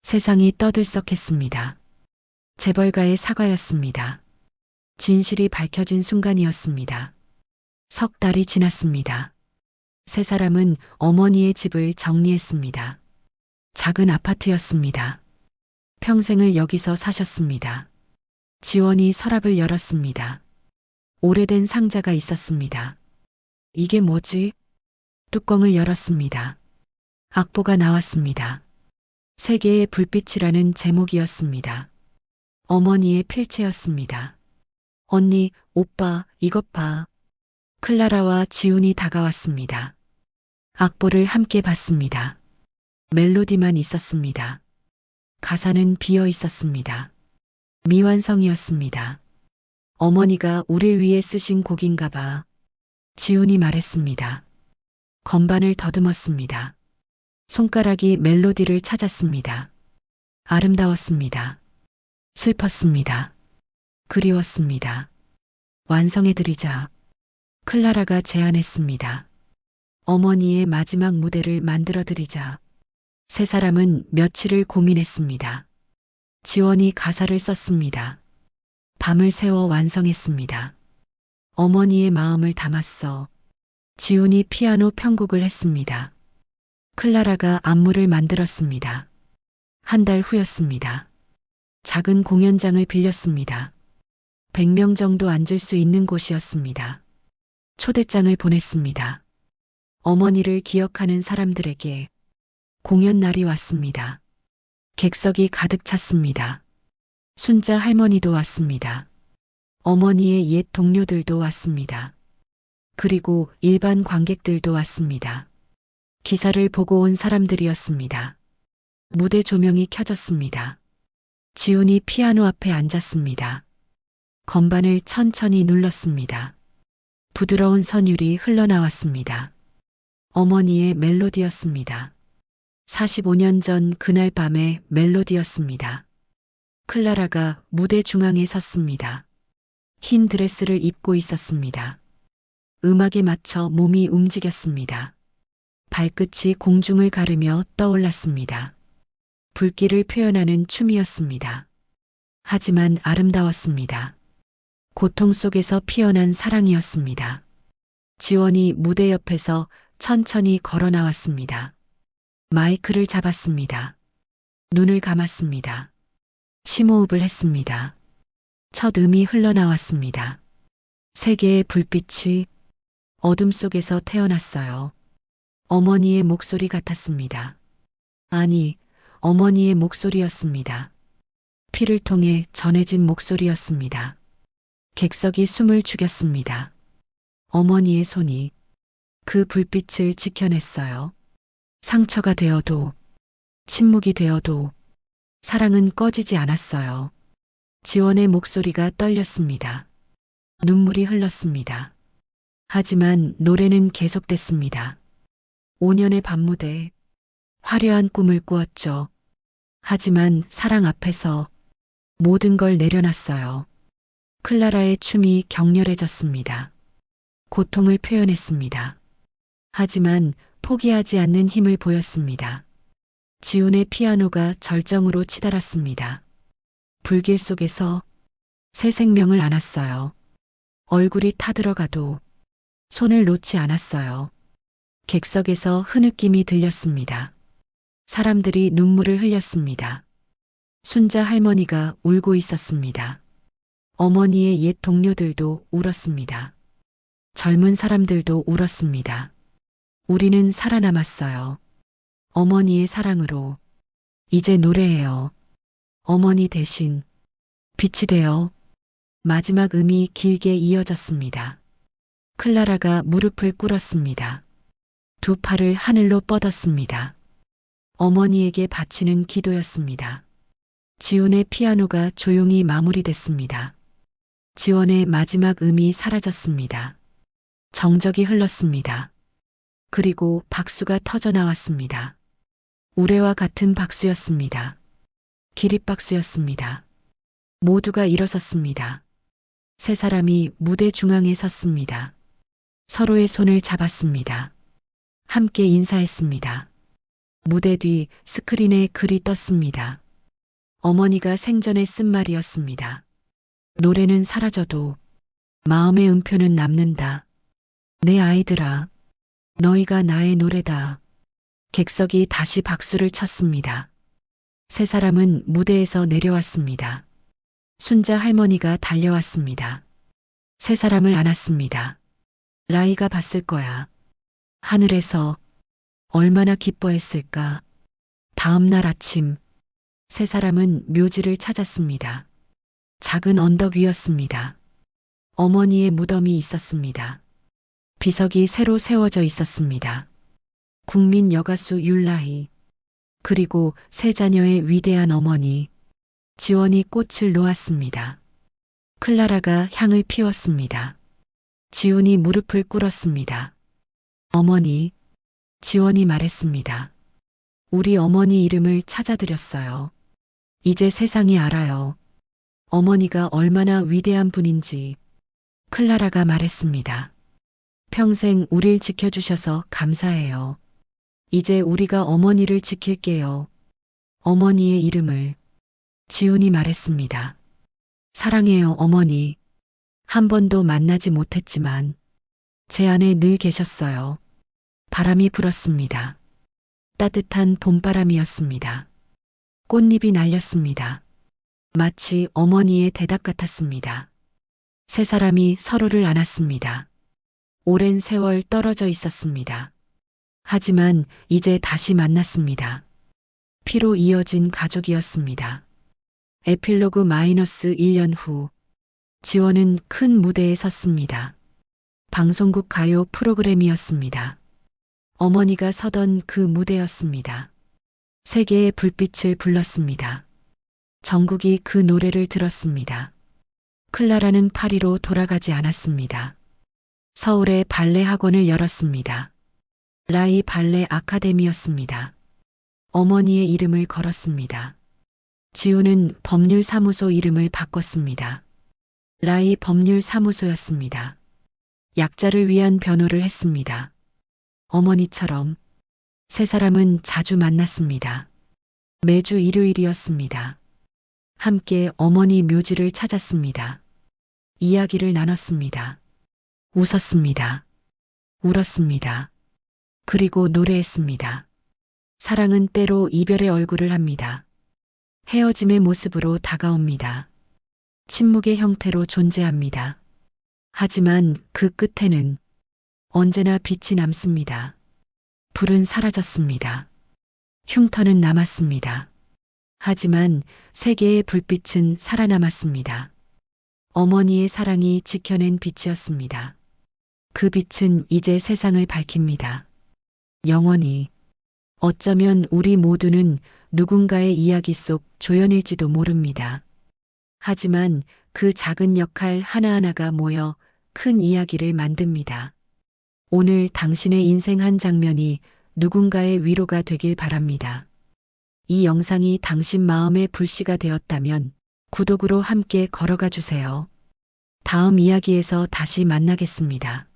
세상이 떠들썩했습니다. 재벌가의 사과였습니다. 진실이 밝혀진 순간이었습니다. 석 달이 지났습니다. 세 사람은 어머니의 집을 정리했습니다. 작은 아파트였습니다. 평생을 여기서 사셨습니다. 지원이 서랍을 열었습니다. 오래된 상자가 있었습니다. 이게 뭐지? 뚜껑을 열었습니다. 악보가 나왔습니다. 세계의 불빛이라는 제목이었습니다. 어머니의 필체였습니다. 언니, 오빠, 이것 봐. 클라라와 지훈이 다가왔습니다. 악보를 함께 봤습니다. 멜로디만 있었습니다. 가사는 비어 있었습니다. 미완성이었습니다. 어머니가 우릴 위해 쓰신 곡인가 봐. 지훈이 말했습니다. 건반을 더듬었습니다. 손가락이 멜로디를 찾았습니다. 아름다웠습니다. 슬펐습니다. 그리웠습니다. 완성해드리자. 클라라가 제안했습니다. 어머니의 마지막 무대를 만들어드리자. 세 사람은 며칠을 고민했습니다. 지원이 가사를 썼습니다. 밤을 새워 완성했습니다. 어머니의 마음을 담았어. 지훈이 피아노 편곡을 했습니다. 클라라가 안무를 만들었습니다. 한 달 후였습니다. 작은 공연장을 빌렸습니다. 100명 정도 앉을 수 있는 곳이었습니다. 초대장을 보냈습니다. 어머니를 기억하는 사람들에게 공연 날이 왔습니다. 객석이 가득 찼습니다. 순자 할머니도 왔습니다. 어머니의 옛 동료들도 왔습니다. 그리고 일반 관객들도 왔습니다. 기사를 보고 온 사람들이었습니다. 무대 조명이 켜졌습니다. 지훈이 피아노 앞에 앉았습니다. 건반을 천천히 눌렀습니다. 부드러운 선율이 흘러나왔습니다. 어머니의 멜로디였습니다. 45년 전 그날 밤의 멜로디였습니다. 클라라가 무대 중앙에 섰습니다. 흰 드레스를 입고 있었습니다. 음악에 맞춰 몸이 움직였습니다. 발끝이 공중을 가르며 떠올랐습니다. 불길을 표현하는 춤이었습니다. 하지만 아름다웠습니다. 고통 속에서 피어난 사랑이었습니다. 지원이 무대 옆에서 천천히 걸어 나왔습니다. 마이크를 잡았습니다. 눈을 감았습니다. 심호흡을 했습니다. 첫 음이 흘러나왔습니다. 세계의 불빛이 어둠 속에서 태어났어요. 어머니의 목소리 같았습니다. 아니, 어머니의 목소리였습니다. 피를 통해 전해진 목소리였습니다. 객석이 숨을 죽였습니다. 어머니의 손이 그 불빛을 지켜냈어요. 상처가 되어도, 침묵이 되어도 사랑은 꺼지지 않았어요. 지원의 목소리가 떨렸습니다. 눈물이 흘렀습니다. 하지만 노래는 계속됐습니다. 5년의 밤무대, 화려한 꿈을 꾸었죠. 하지만 사랑 앞에서 모든 걸 내려놨어요. 클라라의 춤이 격렬해졌습니다. 고통을 표현했습니다. 하지만 포기하지 않는 힘을 보였습니다. 지훈의 피아노가 절정으로 치달았습니다. 불길 속에서 새 생명을 안았어요. 얼굴이 타들어가도 손을 놓지 않았어요. 객석에서 흐느낌이 들렸습니다. 사람들이 눈물을 흘렸습니다. 순자 할머니가 울고 있었습니다. 어머니의 옛 동료들도 울었습니다. 젊은 사람들도 울었습니다. 우리는 살아남았어요. 어머니의 사랑으로. 이제 노래해요. 어머니 대신 빛이 되어. 마지막 음이 길게 이어졌습니다. 클라라가 무릎을 꿇었습니다. 두 팔을 하늘로 뻗었습니다. 어머니에게 바치는 기도였습니다. 지훈의 피아노가 조용히 마무리됐습니다. 지원의 마지막 음이 사라졌습니다. 정적이 흘렀습니다. 그리고 박수가 터져 나왔습니다. 우레와 같은 박수였습니다. 기립박수였습니다. 모두가 일어섰습니다. 세 사람이 무대 중앙에 섰습니다. 서로의 손을 잡았습니다. 함께 인사했습니다. 무대 뒤 스크린에 글이 떴습니다. 어머니가 생전에 쓴 말이었습니다. 노래는 사라져도 마음의 음표는 남는다. 내 아이들아, 너희가 나의 노래다. 객석이 다시 박수를 쳤습니다. 세 사람은 무대에서 내려왔습니다. 순자 할머니가 달려왔습니다. 세 사람을 안았습니다. 라이가 봤을 거야. 하늘에서 얼마나 기뻐했을까. 다음 날 아침, 세 사람은 묘지를 찾았습니다. 작은 언덕 위였습니다. 어머니의 무덤이 있었습니다. 비석이 새로 세워져 있었습니다. 국민 여가수 율라이, 그리고 세 자녀의 위대한 어머니, 지원이 꽃을 놓았습니다. 클라라가 향을 피웠습니다. 지훈이 무릎을 꿇었습니다. 어머니, 지원이 말했습니다. 우리 어머니 이름을 찾아드렸어요. 이제 세상이 알아요. 어머니가 얼마나 위대한 분인지. 클라라가 말했습니다. 평생 우릴 지켜주셔서 감사해요. 이제 우리가 어머니를 지킬게요. 어머니의 이름을. 지훈이 말했습니다. 사랑해요, 어머니. 한 번도 만나지 못했지만 제 안에 늘 계셨어요. 바람이 불었습니다. 따뜻한 봄바람이었습니다. 꽃잎이 날렸습니다. 마치 어머니의 대답 같았습니다. 세 사람이 서로를 안았습니다. 오랜 세월 떨어져 있었습니다. 하지만 이제 다시 만났습니다. 피로 이어진 가족이었습니다. 에필로그 -1년 후, 지원은 큰 무대에 섰습니다. 방송국 가요 프로그램이었습니다. 어머니가 서던 그 무대였습니다. 세계의 불빛을 불렀습니다. 전국이 그 노래를 들었습니다. 클라라는 파리로 돌아가지 않았습니다. 서울에 발레 학원을 열었습니다. 라이 발레 아카데미였습니다. 어머니의 이름을 걸었습니다. 지우는 법률사무소 이름을 바꿨습니다. 라이 법률사무소였습니다. 약자를 위한 변호를 했습니다. 어머니처럼 세 사람은 자주 만났습니다. 매주 일요일이었습니다. 함께 어머니 묘지를 찾았습니다. 이야기를 나눴습니다. 웃었습니다. 울었습니다. 그리고 노래했습니다. 사랑은 때로 이별의 얼굴을 합니다. 헤어짐의 모습으로 다가옵니다. 침묵의 형태로 존재합니다. 하지만 그 끝에는 언제나 빛이 남습니다. 불은 사라졌습니다. 흉터는 남았습니다. 하지만 세계의 불빛은 살아남았습니다. 어머니의 사랑이 지켜낸 빛이었습니다. 그 빛은 이제 세상을 밝힙니다. 영원히. 어쩌면 우리 모두는 누군가의 이야기 속 조연일지도 모릅니다. 하지만 그 작은 역할 하나하나가 모여 큰 이야기를 만듭니다. 오늘 당신의 인생 한 장면이 누군가의 위로가 되길 바랍니다. 이 영상이 당신 마음의 불씨가 되었다면 구독으로 함께 걸어가 주세요. 다음 이야기에서 다시 만나겠습니다.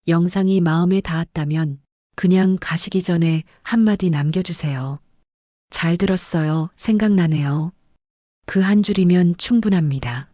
영상이 마음에 닿았다면 그냥 가시기 전에 한마디 남겨주세요. 잘 들었어요. 생각나네요. 그 한 줄이면 충분합니다.